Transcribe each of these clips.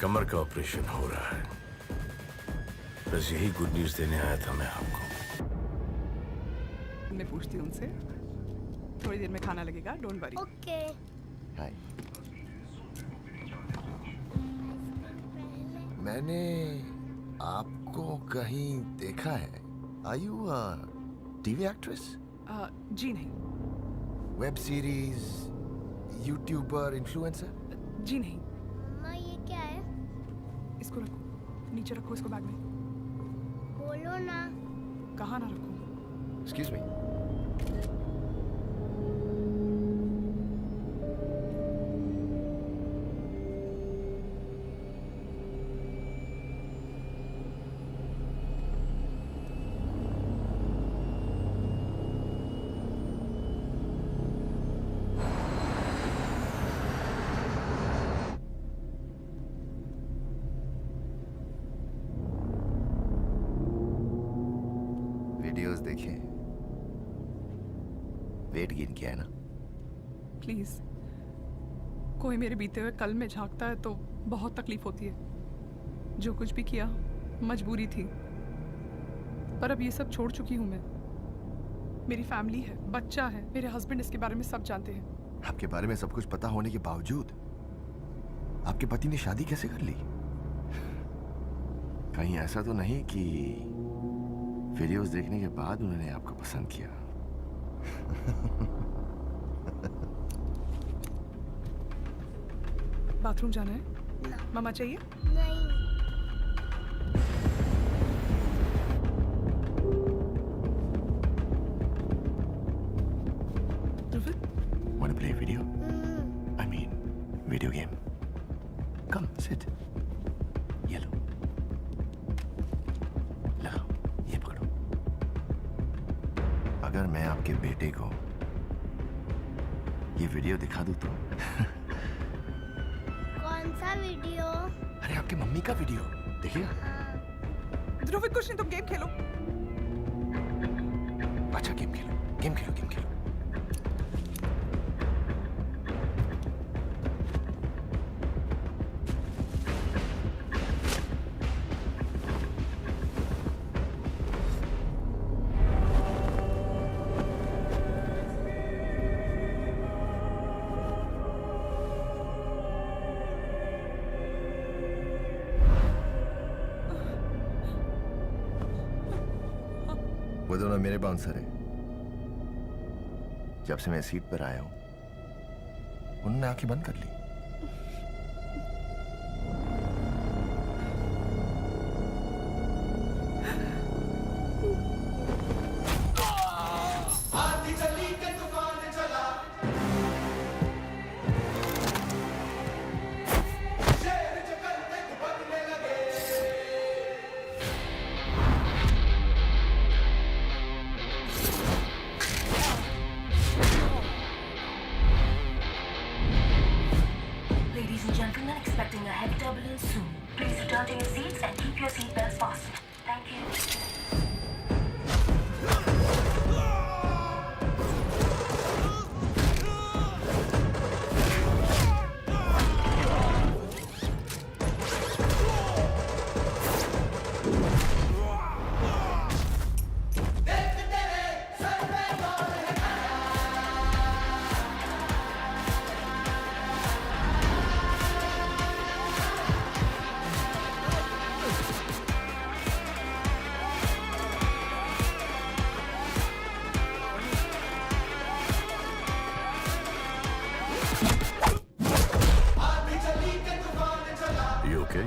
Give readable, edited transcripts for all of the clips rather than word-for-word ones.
कमर का ऑपरेशन हो रहा है। बस यही गुड न्यूज देने आया था मैं आपको। मैं पूछती हूँ उनसे। थोड़ी देर में खाना लगेगा, डोंट वरी। ओके। हाय। मैंने आपको कहीं देखा है। Are you TV actress? जी नहीं। Web series, youtuber, influencer? जी नहीं। मम्मा ये क्या है? इसको रखो, नीचे रखो इसको बैग में। बोलो ना। कहाँ ना रखो? Excuse me. वीडियोस देखें, वेट गेन किया है ना? प्लीज, कोई मेरे बीते हुए कल में झांकता है तो बहुत तकलीफ होती है। जो कुछ भी किया मजबूरी थी, पर अब ये सब छोड़ चुकी हूँ मैं। मेरी फैमिली है, बच्चा है, मेरे हस्बैंड इसके बारे में सब जानते हैं। आपके बारे में सब कुछ पता होने के बावजूद आपके पति ने शादी कैसे कर ली? कहीं ऐसा तो नहीं कि वीडियोस देखने के बाद उन्होंने आपको पसंद किया? बाथरूम जाना है? ना। मामा चाहिए? नहीं। ध्रुवित, Want to play video? I mean, video game. Come, sit. ये लो। लगाओ, ये पकड़ो। अगर मैं आपके बेटे को ये वीडियो दिखा दूं तो? कौन सा वीडियो? अरे आपकी मम्मी का वीडियो देखिए। ध्रुवित कुछ नहीं, तुम गेम खेलो। अच्छा गेम खेलो, गेम खेलो, गेम खेलो। वो दोनों मेरे बाउंसर हैं। जब से मैं सीट पर आया हूं उन्होंने आंखें बंद कर ली। Ladies and gentlemen, expecting a heavy turbulence soon. Please return to your seats and keep your seatbelts fastened. Thank you. You okay?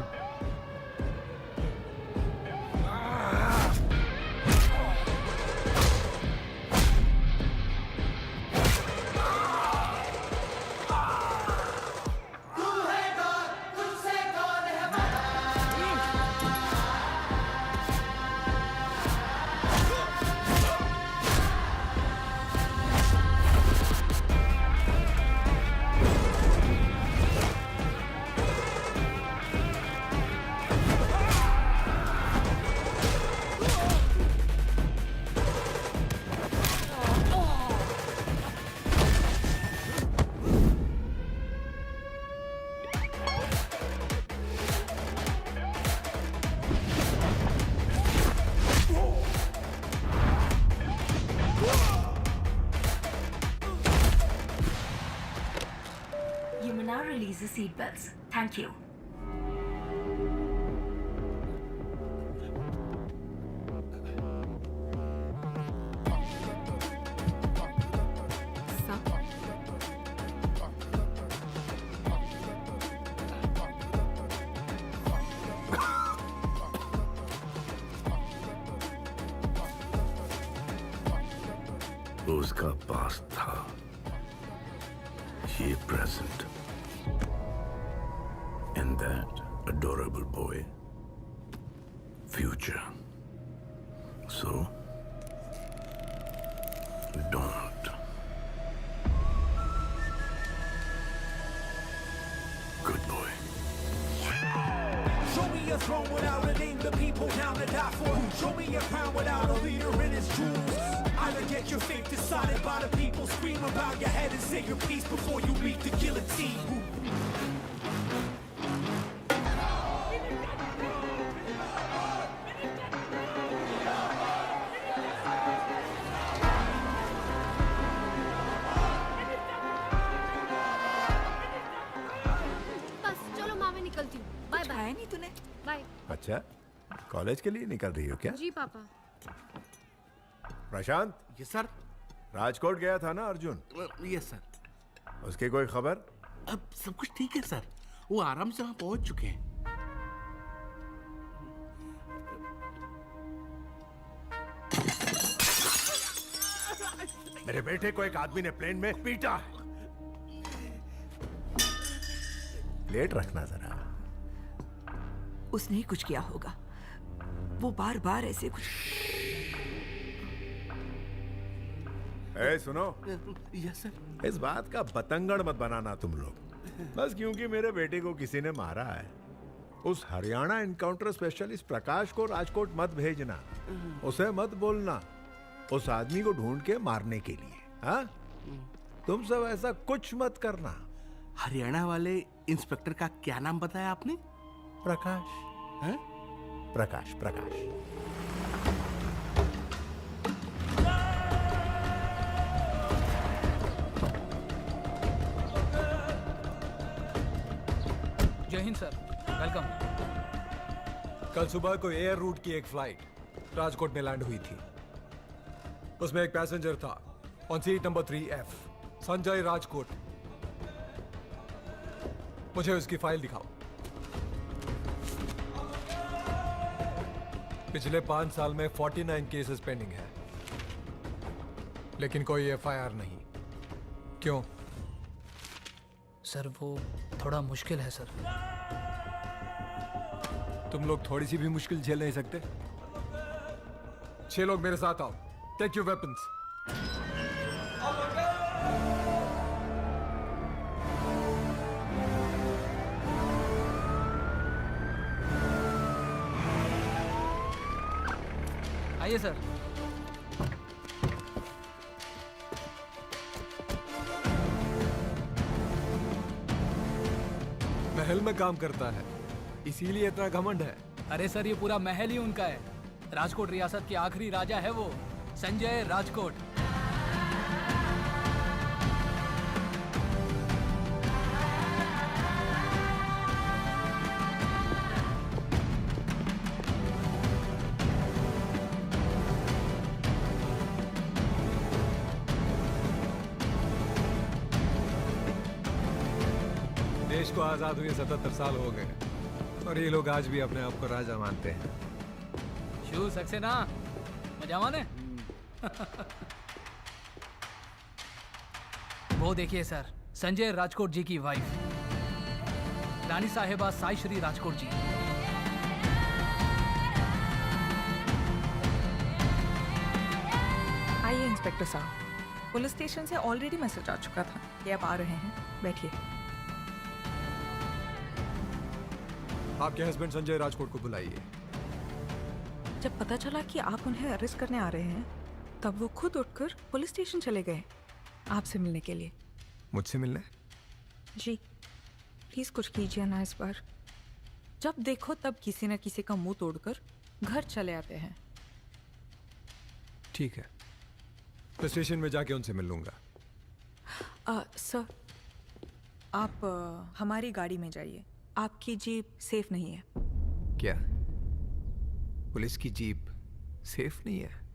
release the seatbelts. Thank you. उसका पास था, ये present, and that adorable boy, future. So, don't. Good boy. Show me a throne without a name, the people down to die for. Show me a crown without a leader in its jewels. Either get your fate decided by the people. Scream about your head and say your piece before you meet the guillotine. बस चलो माँ, मैं निकलती हूँ। Bye bye. खाया नहीं तूने? Bye. अच्छा, कॉलेज के लिए निकल रही हो क्या? जी पापा। प्रशांत। Yes sir. राजकोट गया था ना अर्जुन? Yes sir. उसकी कोई खबर? अब सब कुछ ठीक है सर, वो आराम से वहां पहुंच चुके हैं। मेरे बेटे को एक आदमी ने प्लेन में पीटा है। लेट रखना जरा। उसने ही कुछ किया होगा, वो बार बार ऐसे कुछ। ए सुनो, यस सर। इस बात का बतंगड़ मत बनाना तुम लोग, बस क्योंकि मेरे बेटे को किसी ने मारा है। उस हरियाणा एनकाउंटर स्पेशलिस्ट प्रकाश को राजकोट मत भेजना, उसे मत बोलना उस आदमी को ढूंढ के मारने के लिए। हाँ, तुम सब ऐसा कुछ मत करना। हरियाणा वाले इंस्पेक्टर का क्या नाम बताया आपने? प्रकाश है? प्रकाश प्रकाश। जय हिंद सर, वेलकम। कल सुबह को एयर रूट की एक फ्लाइट राजकोट में लैंड हुई थी। उसमें एक पैसेंजर था on seat number 3F, Sanjay Rajkot. मुझे उसकी फाइल दिखाओ। पिछले 5 साल में 49 केसेस पेंडिंग है, लेकिन कोई FIR नहीं। क्यों? सर वो थोड़ा मुश्किल है सर। तुम लोग थोड़ी सी भी मुश्किल झेल नहीं सकते? 6 लोग मेरे साथ आओ। Take your weapons. आइए सर। महल में काम करता है, इसीलिए इतना घमंड है। अरे सर, ये पूरा महल ही उनका है। राजकोट रियासत के आखिरी राजा है वो, संजय राजकोट। देश को आजाद हुए 77 साल हो गए और ये लोग आज भी अपने आप को राजा मानते हैं। शू सक्सेना मजा माने। वो देखिए सर, संजय राजकोट जी की वाइफ रानी साहिबा साई श्री राजकोट जी। आइए इंस्पेक्टर साहब, पुलिस स्टेशन से ऑलरेडी मैसेज आ चुका था कि आप आ रहे हैं। बैठिए। आपके हस्बैंड संजय राजकोट को बुलाइए। जब पता चला कि आप उन्हें अरेस्ट करने आ रहे हैं, तब वो खुद उठकर पुलिस स्टेशन चले गए आपसे मिलने के लिए। मुझसे मिलने? जी प्लीज कुछ कीजिए ना इस बार। जब देखो तब किसी न किसी का मुंह तोड़कर घर चले आते हैं। ठीक है, तो स्टेशन में जाके उनसे मिल लूंगा। सर, आप हमारी गाड़ी में जाइए। आपकी जीप सेफ नहीं है। क्या पुलिस की जीप सेफ नहीं है?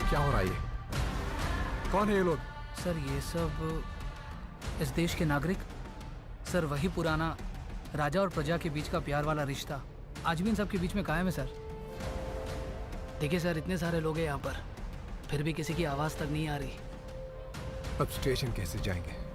क्या हो रहा है ये? कौन है ये लोग? सर ये सब इस देश के नागरिक। सर वही पुराना राजा और प्रजा के बीच का प्यार वाला रिश्ता आज भी इन सब के बीच में कायम है सर। देखिए सर, इतने सारे लोग हैं यहाँ पर, फिर भी किसी की आवाज़ तक नहीं आ रही। अब स्टेशन कैसे जाएंगे?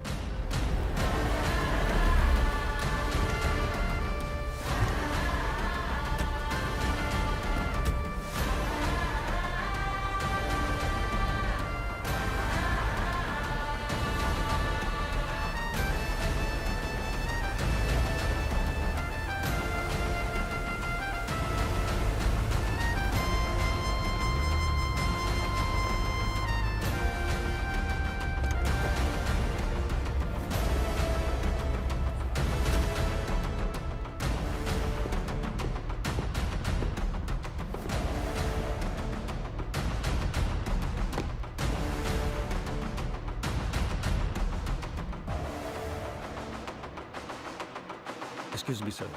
Excuse me sir.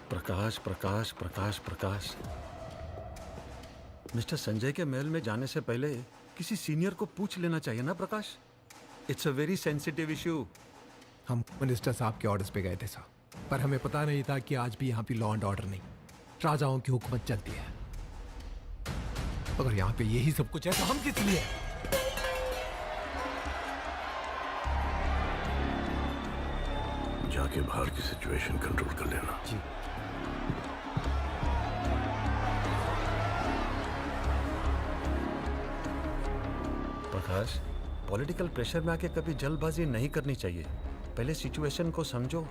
Prakash Prakash Prakash Prakash. Mister Sanjay के महल में जाने से पहले किसी सीनियर को पूछ लेना चाहिए ना Prakash. It's a very sensitive issue. हम मिनिस्टर साहब के ऑर्डर्स पे गए थे साहब, पर हमें पता नहीं था कि आज भी यहाँ पे लॉ एंड ऑर्डर नहीं, राजाओं की हुकूमत चलती है। अगर यहाँ पे यही सब कुछ है तो हम किस लिए? जाके बाहर की सिचुएशन कंट्रोल कर लेना। जी। प्रकाश, पॉलिटिकल प्रेशर में आके कभी जल्दबाजी नहीं करनी चाहिए। पहले सिचुएशन को समझो,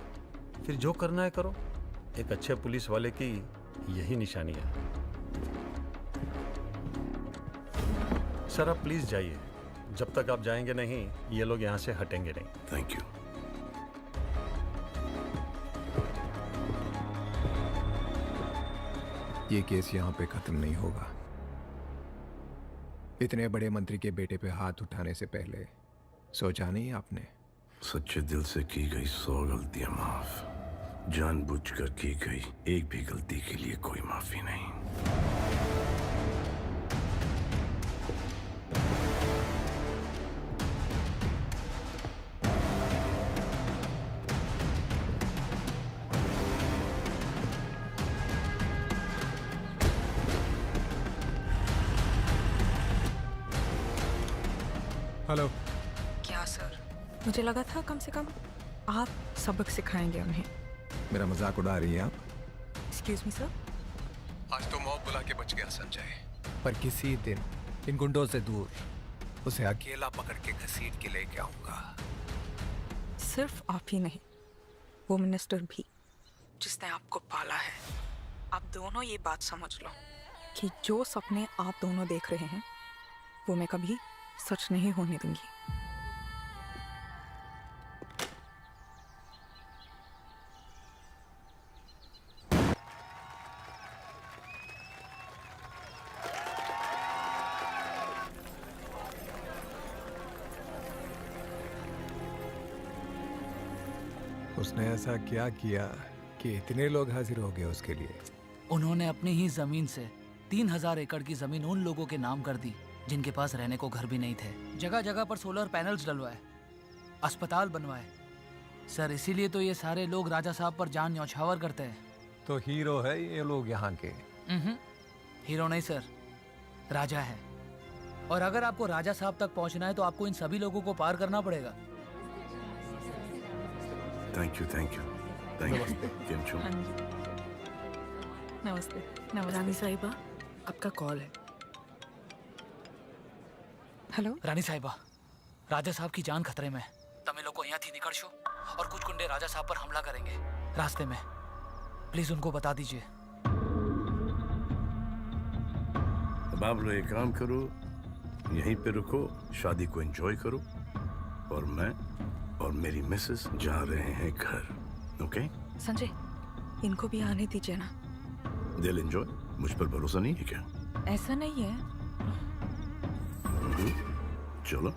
फिर जो करना है करो। एक अच्छे पुलिस वाले की यही निशानी है। सर आप प्लीज जाइए। जब तक आप जाएंगे नहीं, ये लोग यहाँ से हटेंगे नहीं। Thank you. ये केस यहाँ पे खत्म नहीं होगा। इतने बड़े मंत्री के बेटे पे हाथ उठाने से पहले सोचा नहीं आपने? सच्चे दिल से की गई 100 गलतियां माफ, जानबूझकर की गई एक भी गलती के लिए कोई माफी नहीं। हेलो। क्या सर? मुझे लगा था कम से कम आप सबक सिखाएंगे उन्हें। मेरा मजाक उड़ा रही हैं आप? Excuse me sir. आज तो मौत बुला के बच गया संजय, पर किसी दिन इन गुंडों से दूर उसे अकेला पकड़ के घसीट के लेके आऊंगा। सिर्फ आप ही नहीं, वो मिनिस्टर भी जिसने आपको पाला है। आप दोनों ये बात समझ लो कि जो सपने आप दोनों देख रहे हैं वो मैं कभी सच नहीं होने दूंगी। उसने ऐसा क्या किया कि इतने लोग हाजिर हो गए उसके लिए? उन्होंने अपनी ही जमीन से 3000 एकड़ की जमीन उन लोगों के नाम कर दी जिनके पास रहने को घर भी नहीं थे। जगह जगह पर सोलर पैनल्स डलवाए, अस्पताल बनवाए। सर इसीलिए तो ये सारे लोग राजा साहब पर जान न्यौछावर करते हैं। तो हीरो है ये लोग यहाँ के? हीरो नहीं सर, राजा है। और अगर आपको राजा साहब तक पहुंचना है तो आपको इन सभी लोगों को पार करना पड़ेगा। Thank you thank you thank you. केम छो? नमस्ते। रानी साहिबा, आपका कॉल है। हेलो रानी साहिबा, राजा साहब की जान खतरे में है। તમે લોકો અહીંયાથી रात ही निकल शो और कुछ गुंडे राजा साहब पर हमला करेंगे रास्ते में। प्लीज उनको बता दीजिए। अब आप लोग एक काम करो, यहीं पे रुको, शादी को एंजॉय करो, और मैं और मेरी मिसेस जा रहे हैं घर। ओके संजय, इनको भी आने दीजिए ना। दिल एंजॉय। मुझ पर भरोसा नहीं है क्या? ऐसा नहीं है। चलो।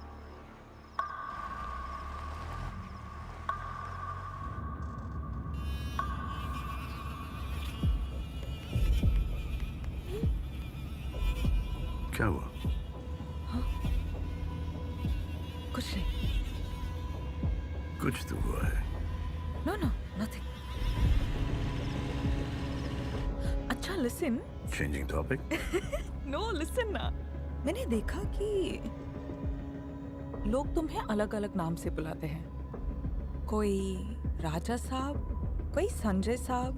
क्या हुआ? कुछ नहीं। कुछ तो हुआ है। No no nothing. अच्छा listen. Changing topic. No listen ना। मैंने देखा कि लोग तुम्हें अलग अलग नाम से बुलाते हैं। कोई राजा साहब, कोई संजय साहब,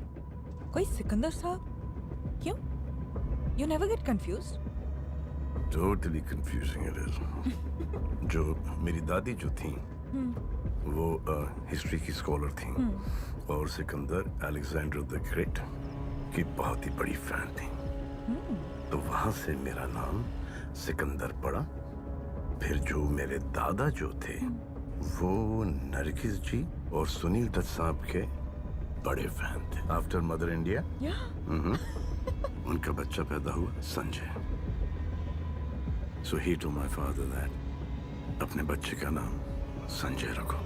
कोई सिकंदर साहब। क्यों? You never get confused? Totally confusing it is. जो मेरी दादी जो थी वो हिस्ट्री की स्कॉलर थी और सिकंदर अलेक्जेंडर द ग्रेट की बहुत ही बड़ी फैन थी। तो वहां से मेरा नाम सिकंदर पड़ा। फिर जो मेरे दादा जो थे वो नरगिस जी और सुनील दत्त साहब के बड़े फैन थे। आफ्टर मदर इंडिया उनका बच्चा पैदा हुआ Sanjay. So he told my father that अपने बच्चे का नाम संजय रखो।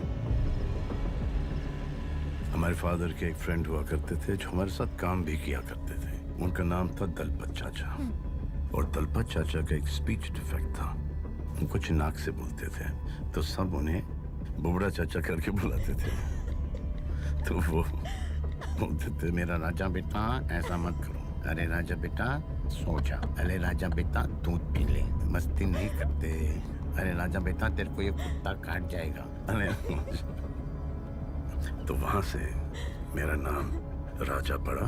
हमारे फादर के एक फ्रेंड हुआ करते थे जो हमारे साथ काम भी किया करते थे। उनका नाम था दलपत चाचा। और दलपत चाचा का एक स्पीच डिफेक्ट था, वो कुछ नाक से बोलते थे तो सब उन्हें बुबड़ा चाचा करके बुलाते थे। तो वो बोलते थे मेरा राजा बेटा ऐसा मत करो, अरे राजा बेटा सो जा, अरे राजा बेटा दूध पी ले, मस्ती नहीं करते, अरे राजा बेटा तेरे को ये कुत्ता काट जाएगा। अरे तो वहां से मेरा नाम राजा पड़ा।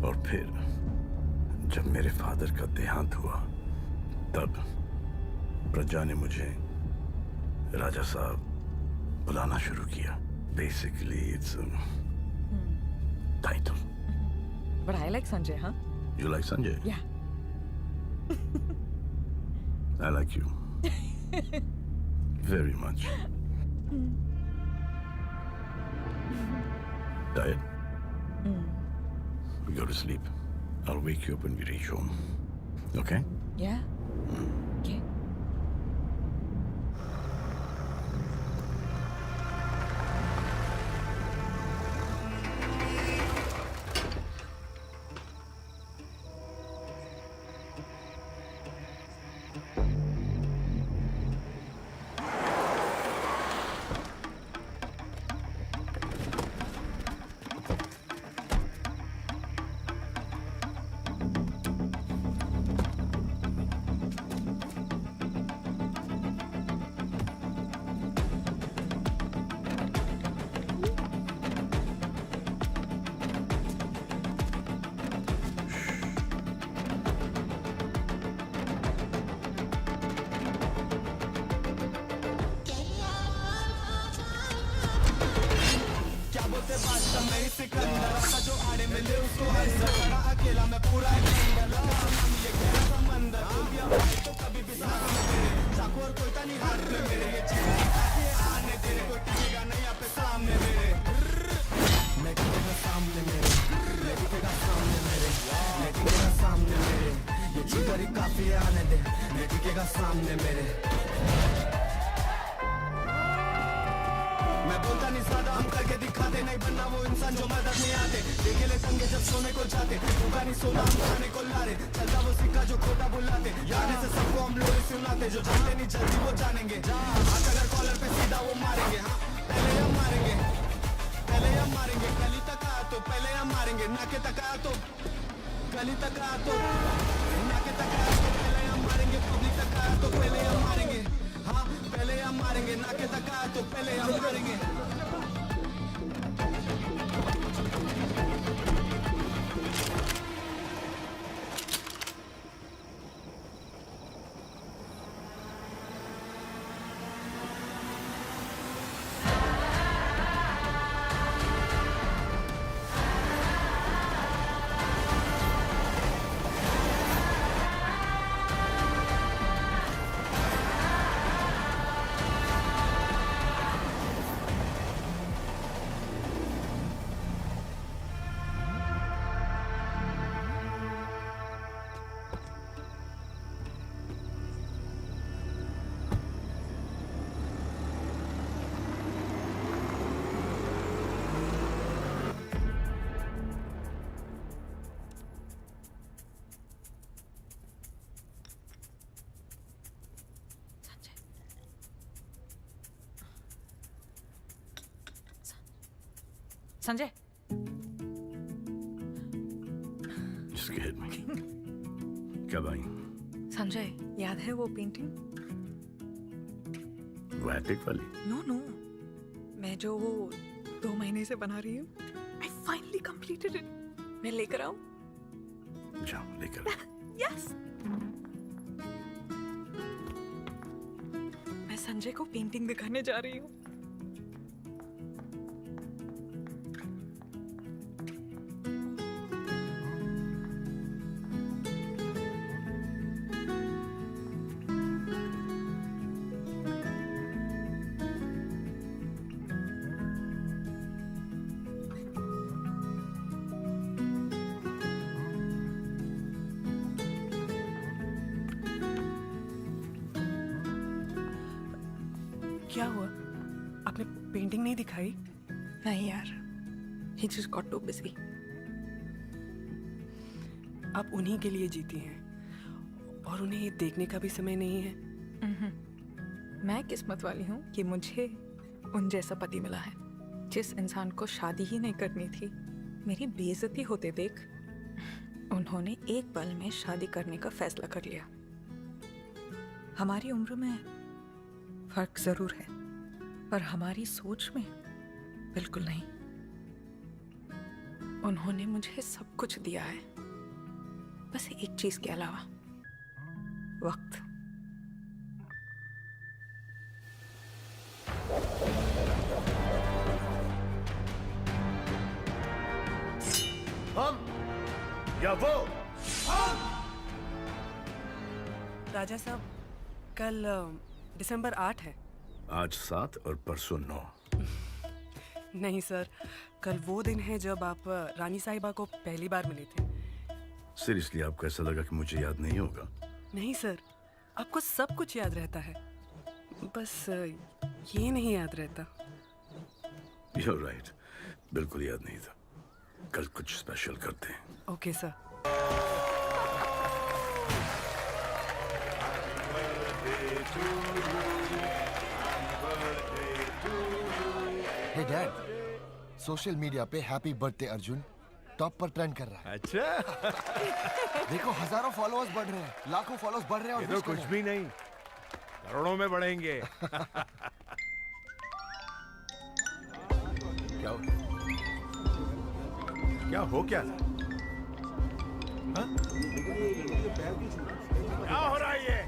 और फिर जब मेरे फादर का देहांत हुआ तब प्रजा ने मुझे राजा साहब बुलाना शुरू किया। Basically it's title. But I like Sanjay, huh? You like Sanjay? Yeah. I like you. Very much. Tired? Go to sleep. I'll wake you up when we reach home. Okay? Yeah. Okay. Sanjay Scared me. कब आई? संजय याद है वो painting? वो attic वाली? No no, मैं जो वो 2 महीने से बना रही हूँ। I finally completed it. मैं लेकर आऊँ? जाओ लेकर। Yes. मैं संजय को पेंटिंग दिखाने जा रही हूँ। क्या हुआ? आपने पेंटिंग नहीं दिखाई? नहीं यार, he just got too busy. आप उन्हीं के लिए जीती हैं और उन्हें ये देखने का भी समय नहीं है। मैं किस्मत वाली हूँ कि मुझे उन जैसा पति मिला है। जिस इंसान को शादी ही नहीं करनी थी, मेरी बेइज्जती होते देख उन्होंने एक पल में शादी करने का फैसला कर लिया। हमारी उम्र में फर्क जरूर है, पर हमारी सोच में बिल्कुल नहीं। उन्होंने मुझे सब कुछ दिया है, बस एक चीज के अलावा, वक्त। हम या वो? राजा साहब, कल दिसंबर 8 है। आज 7 और परसों 9। नहीं सर, कल वो दिन है जब आप रानी साहिबा को पहली बार मिले थे। सीरियसली आपको ऐसा लगा कि मुझे याद नहीं होगा? नहीं सर, आपको सब कुछ याद रहता है, बस ये नहीं याद रहता। You're right, बिल्कुल याद नहीं था। कल कुछ स्पेशल करते हैं। Okay sir. Hey dad, social media पे हैप्पी बर्थडे अर्जुन टॉप पर ट्रेंड कर रहा है। अच्छा। देखो हजारों फॉलोअर्स बढ़ रहे हैं, लाखों फॉलोअर्स बढ़ रहे हैं और ये तो wish कर कुछ रहे भी नहीं, करोड़ों में बढ़ेंगे। क्या हो क्या हाँ? क्या हो रहा है ये?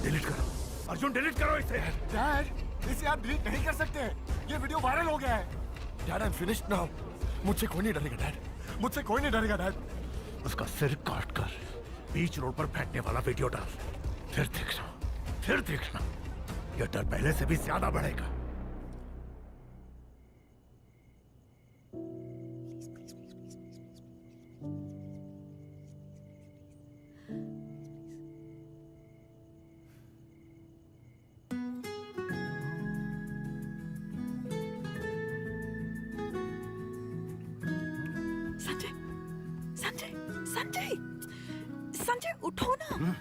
डिलीट करो अर्जुन, डिलीट करो इसे। डैड, इसे आप डिलीट नहीं कर सकते, ये वीडियो वायरल हो गया है। Dad, I am finished now. मुझसे कोई नहीं डरेगा डैड, मुझसे कोई नहीं डरेगा डैड। उसका सिर काट कर बीच रोड पर फेंकने वाला वीडियो डाल, फिर देखना यह डर पहले से भी ज्यादा बढ़ेगा। संजय, संजय, संजय, संजय उठो ना।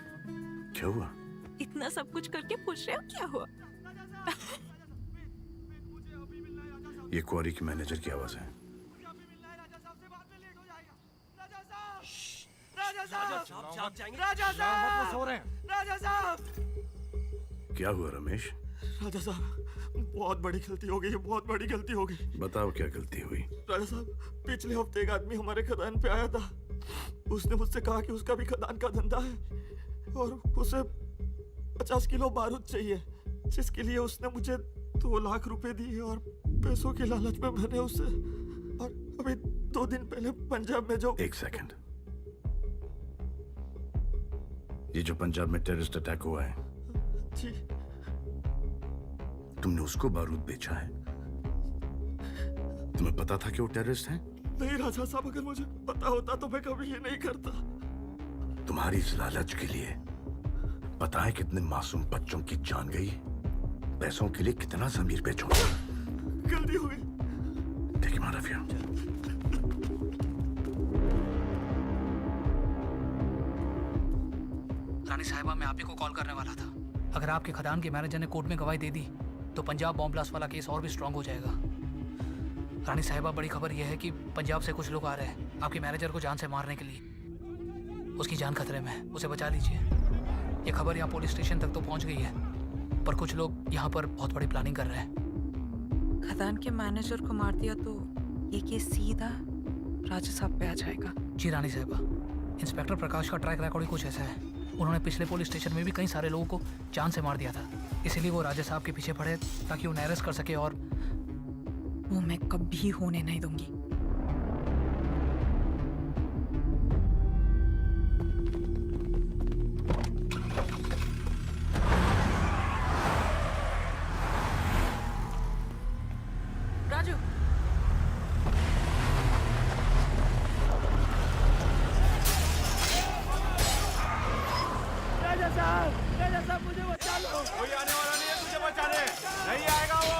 क्या हुआ? इतना सब कुछ करके पूछ रहे हो क्या हुआ? ये क्वारी के मैनेजर की आवाज है। राजा साहब, क्या हुआ रमेश? राजा साहब, बहुत बड़ी गलती हो गई, बहुत बड़ी गलती हो गई। बताओ क्या गलती हुई? राजा साहब, पिछले हफ्ते एक आदमी हमारे खदान पे आया था। उसने मुझसे कहा कि उसका भी खदान का धंधा है और उसे 50 किलो बारूद चाहिए, जिसके लिए उसने मुझे 2 लाख रुपए दिए और पैसों के लालच में मैंने उसे, और अभी 2 दिन पहले पंजाब में जो। एक सेकंड, ये जो पंजाब में टेररिस्ट अटैक हुआ है, जी, तुमने उसको बारूद बेचा है? तुम्हें पता था कि वो टेररिस्ट हैं? नहीं राजा साहब, अगर मुझे पता होता तो मैं कभी ये नहीं करता। तुम्हारी इस लालच के लिए पता है कितने मासूम बच्चों की जान गई? पैसों के लिए कितना ज़मीर बेचूंगा। गलती हो गई। Take him out of here. रानी साहिबा, मैं आप ही को कॉल करने वाला था। अगर आपके खदान के मैनेजर ने कोर्ट में गवाही दे दी तो पंजाब बॉम्ब ब्लास्ट वाला केस और भी स्ट्रांग हो जाएगा। रानी साहिबा, बड़ी खबर यह है कि पंजाब से कुछ लोग आ रहे हैं आपके मैनेजर को जान से मारने के लिए। उसकी जान खतरे में है, उसे बचा लीजिए। ये खबर यहाँ पुलिस स्टेशन तक तो पहुँच गई है, पर कुछ लोग यहाँ पर बहुत बड़ी प्लानिंग कर रहे हैं। खदान के मैनेजर को मार दिया तो ये केस सीधा राजा साहब पे आ जाएगा। जी रानी साहिबा, इंस्पेक्टर प्रकाश का ट्रैक रिकॉर्ड ही कुछ ऐसा है। उन्होंने पिछले पुलिस स्टेशन में भी कई सारे लोगों को जान से मार दिया था, इसीलिए वो राजा साहब के पीछे पड़े ताकि उन्हें अरेस्ट कर सके, और वो मैं कभी होने नहीं दूंगी। राजू, राजा साहब मुझे बचा लो। कोई आने वाला नहीं है तुझे बचाने, नहीं आएगा वो।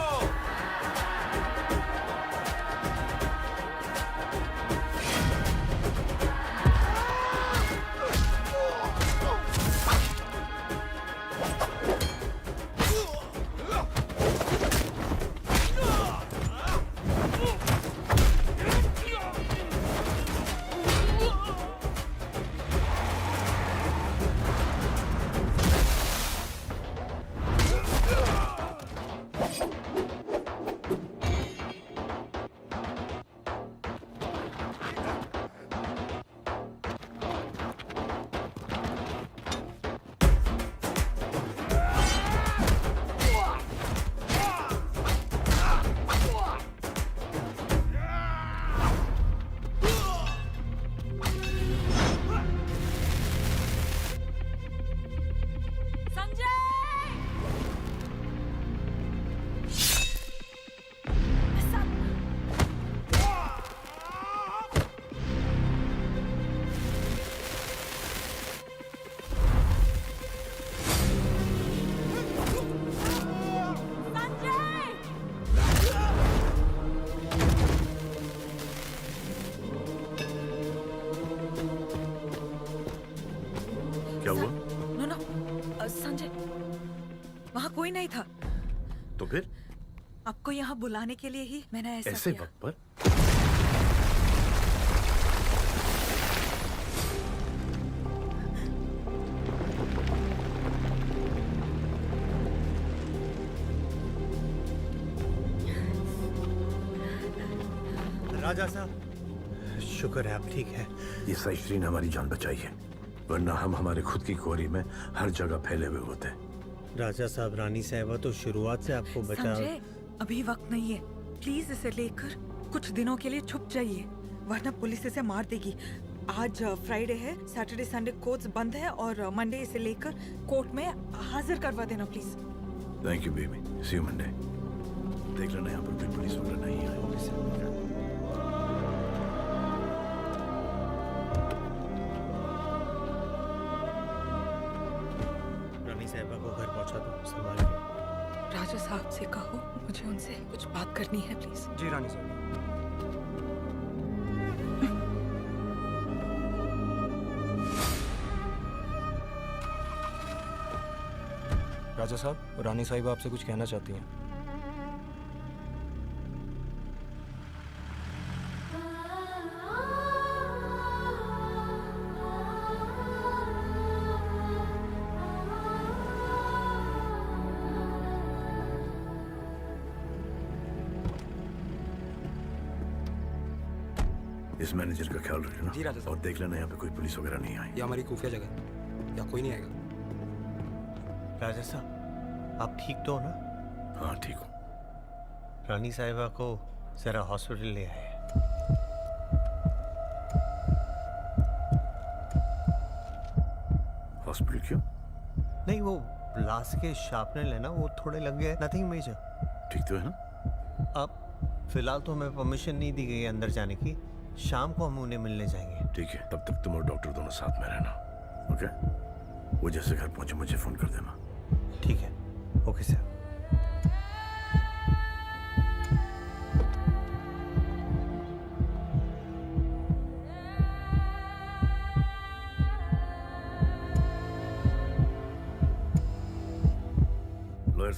क्या हुआ? नो संजय, वहाँ कोई नहीं था। तो फिर आपको यहाँ बुलाने के लिए ही मैंने ऐसा ऐसे किया। वक्त पर? राजा साहब, शुक्र है आप ठीक है। ये साइश्री ने हमारी जान बचाई है, वरना हम हमारे खुद की कोरी में हर जगह फैले हुए होते। राजा साहब, रानी साहिबा तो शुरुआत से आपको बचा। संजय, अभी वक्त नहीं है, प्लीज इसे लेकर कुछ दिनों के लिए छुप जाइए, वरना पुलिस इसे मार देगी। आज फ्राइडे है, सैटरडे संडे कोर्ट्स बंद है, और मंडे इसे लेकर कोर्ट में हाजिर करवा देना please. Thank you baby, see you Monday. देख लेना यहाँ पर कोई पुलिस वगैरह नहीं है। रानी साहिबा को घर पहुंचा दो, संभाल के। राजा साहब से कहो मुझे उनसे कुछ बात करनी है प्लीज। जी रानी साहब। राजा साहब, रानी साहिबा आपसे कुछ कहना चाहती हैं। इस मैनेजर का ख्याल रखना। जी राजा साहब। और देख लेना यहाँ पे कोई पुलिस वगैरह नहीं आई। ये हमारी खुफिया जगह है, या कोई नहीं आएगा। राजा साहब, आप ठीक तो हो ना? हाँ ठीक हूँ। रानी साहिबा को जरा हॉस्पिटल ले आए। हॉस्पिटल क्यों? नहीं, वो लाश के शार्पनर लेना, वो थोड़े लग गए, नथिंग मेजर। ठीक तो है ना? अब फिलहाल तो हमें परमिशन नहीं दी गई है अंदर जाने की। शाम को हम उन्हें मिलने जाएंगे। ठीक है, तब तक तुम और डॉक्टर दोनों साथ में रहना। ओके? वो जैसे घर पहुंचे मुझे फोन कर देना। ठीक है, ओके सर।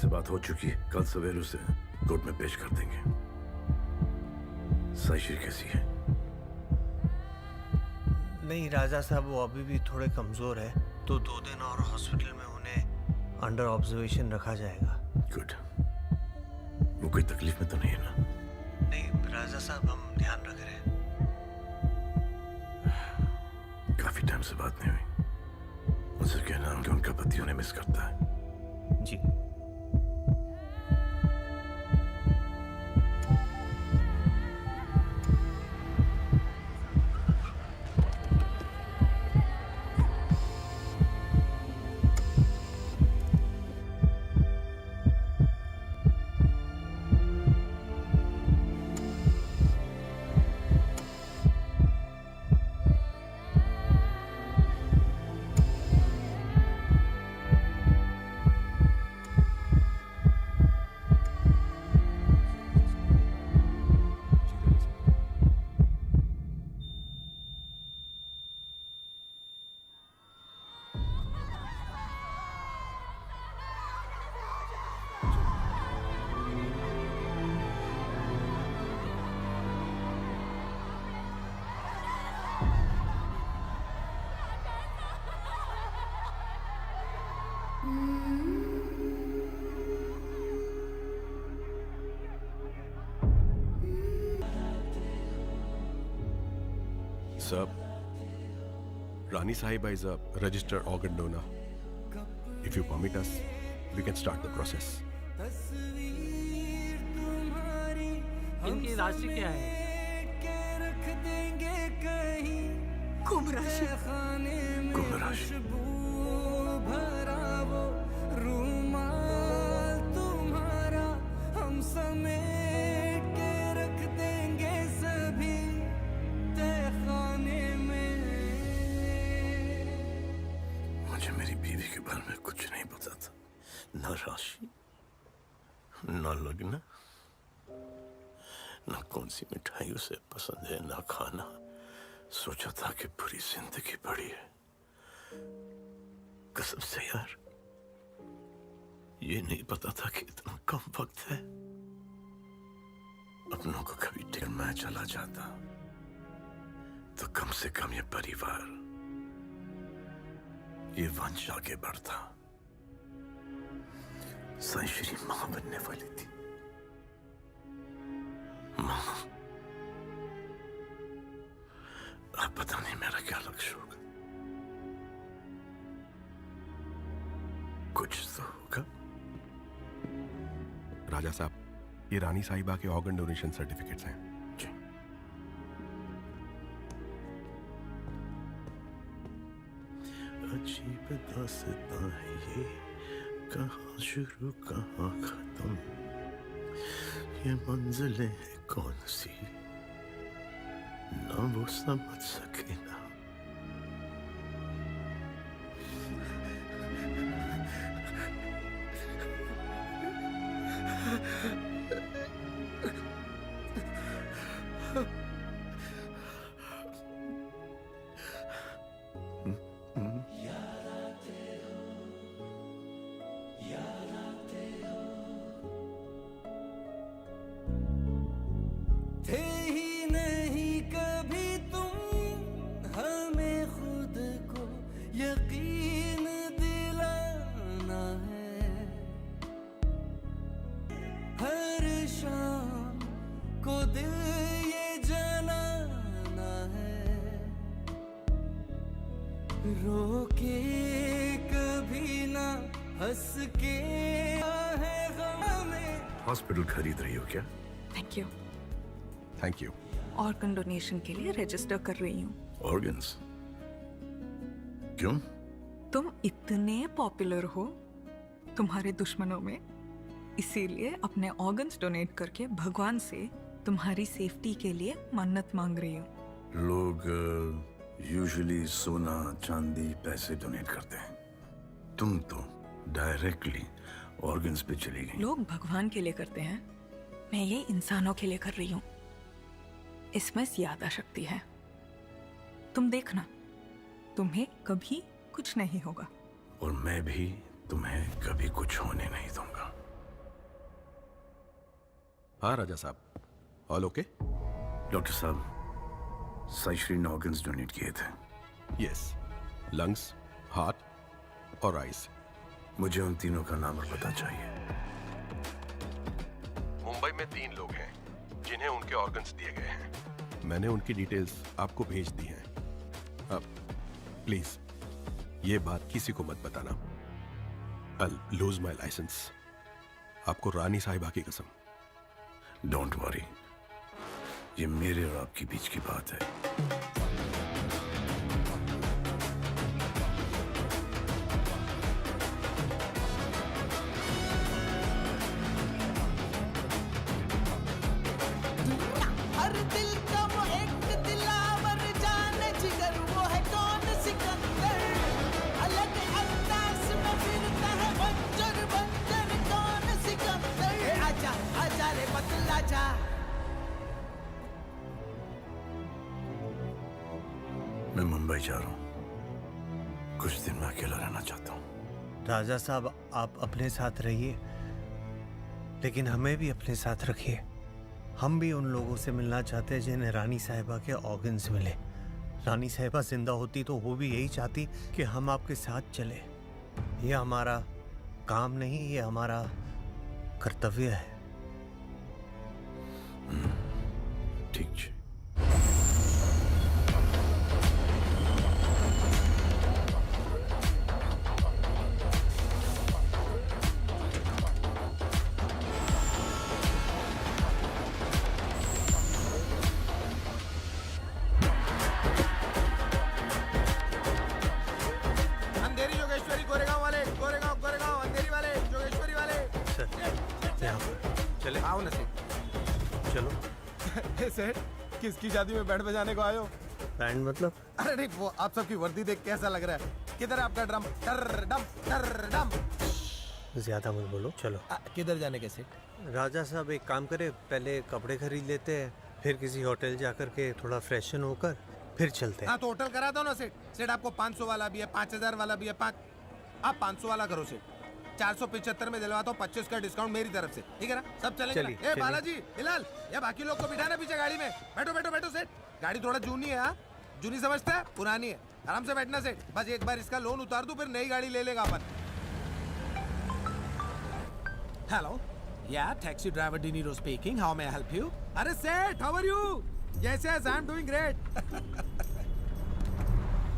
से बात हो चुकी है, कल सवेरे उसे कोर्ट में पेश कर देंगे। साइशी कैसी है? नहीं राजा साहब, वो अभी भी थोड़े कमजोर है, तो 2 दिन और हॉस्पिटल में उन्हें अंडर ऑब्जर्वेशन रखा जाएगा। गुड। वो कोई तकलीफ में तो नहीं है ना? नहीं राजा साहब, हम ध्यान रख रहे हैं। काफी टाइम से बात नहीं हुई। मुझसे कहना कि उनका पति उन्हें मिस करता है। जी। Sir, Rani Sahiba is a registered organ donor. If you permit us, we can start the process. इनकी राशि क्या है? कुंभ राशि। कुंभ राशि। तुम्हारा हम समेट के रख देंगे सभी तहखाने में। मुझे मेरी बीवी के बारे में कुछ नहीं पता था, न राशि, न लग्न, न कौन सी मिठाई उसे पसंद है, न खाना। सोचा था कि पूरी जिंदगी पड़ी है। कसम से यार, ये नहीं पता था कि इतना कम वक्त है। अपनों को कभी टिकट मैं चला जाता तो कम से कम ये परिवार, ये वंश आगे बढ़ता। साईश्री मां बनने वाली थी। मां, अब पता नहीं मेरा क्या लक्ष्य होगा। कुछ तो होगा। राजा साहब, ये रानी साहिबा के ऑर्गन डोनेशन सर्टिफिकेट्स हैं। जी। अजीब दास्तां है ये, कहाँ शुरू कहाँ खत्म, ये मंजिलें हैं कौन सी, ना वो समझ सके ना। थे ही नहीं कभी तुम हमें खुद को यकीन दिलाना है। हर शाम को दिल ये जलाना है। रो के कभी ना हंस के है गम में। हॉस्पिटल खरीद रही हो क्या? Thank you. Thank you. Organ donation के लिए रजिस्टर कर रही हूँ। ऑर्गन्स? क्यों? तुम इतने पॉपुलर हो तुम्हारे दुश्मनों में, इसीलिए अपने ऑर्गन्स डोनेट करके भगवान से तुम्हारी सेफ्टी के लिए मन्नत मांग रही हूँ। लोग यूजुअली सोना, चांदी, पैसे डोनेट करते हैं। तुम तो डायरेक्टली ऑर्गन्स पे चली गई। लोग भगवान के लिए करते हैं, मैं ये इंसानों के लिए कर रही हूँ। इसमें ज्यादा शक्ति है। तुम देखना, तुम्हें कभी कुछ नहीं होगा। और मैं भी तुम्हें कभी कुछ होने नहीं दूंगा। हाँ राजा साहब, ऑल ओके? डॉक्टर साहब, साईश्री ने ऑर्गन्स डोनेट किए थे। यस, लंग्स, हार्ट और आइज। मुझे उन तीनों का नाम और पता चाहिए। मुंबई में 3 लोग हैं जिन्हें उनके ऑर्गन्स दिए गए हैं। मैंने उनकी डिटेल्स आपको भेज दी हैं। अब प्लीज ये बात किसी को मत बताना। I'll lose my license। आपको रानी साहिबा की कसम। डोंट वरी, ये मेरे और आपके बीच की बात है। हर दिल का वो एक दिलावर जाने जिगर, वो है कौन सिकंदर। अलग अंदाज में फिरता है बंजर बंजर, कौन सिकंदर। आजा आजा रे बतला जा। मैं मुंबई जा रहा हूँ, कुछ दिन मैं अकेला रहना चाहता हूँ। राजा साहब, आप अपने साथ रहिए, लेकिन हमें भी अपने साथ रखिए। हम भी उन लोगों से मिलना चाहते हैं जिन्हें रानी साहिबा के ऑर्गन्स मिले। रानी साहिबा जिंदा होती तो वो भी यही चाहती कि हम आपके साथ चले। ये हमारा काम नहीं, ये हमारा कर्तव्य है। ठीक है। अंधेरी जोगेश्वरी, गोरेगांव वाले, गोरेगांव अंधेरी वाले, जोगेश्वरी वाले। यहाँ पर चले। आओ ना सेठ। चलो। सेठ, किसकी शादी में बैंड बजाने को आए हो? बैंड मतलब? अरे नहीं, वो आप सबकी वर्दी देख कैसा लग रहा है। किधर है आपका ड्रम? टर डम टर डम। ज्यादा मत बोलो, चलो। किधर जाने के सेठ? राजा साहब, एक काम करे, पहले कपड़े खरीद लेते हैं, फिर किसी होटल जाकर के थोड़ा फ्रेशन होकर फिर चलते हैं। हाँ तो होटल करा दो ना सेठ। सेठ आपको 500 वाला भी है, 5000 वाला भी है। आप 500 वाला करो सेठ। 475 में दिलवाता हूँ, 25 का डिस्काउंट मेरी तरफ से, ठीक है ना? सब चलेंगे ना? ए बालाजी, बिलाल, ये बाकी लोग को बिठाना पीछे गाड़ी में। बैठो बैठो बैठो सेठ। गाड़ी थोड़ा जूनी है। हाँ, जूनी समझता है, पुरानी है। आराम से बैठना सेठ। बस एक बार इसका लोन उतार दूं, फिर नई गाड़ी ले लेगा अपन। Hello, yeah taxi driver Dinero speaking, how may I help you? अरे सेठ, how are you? Yes yes, I am doing great.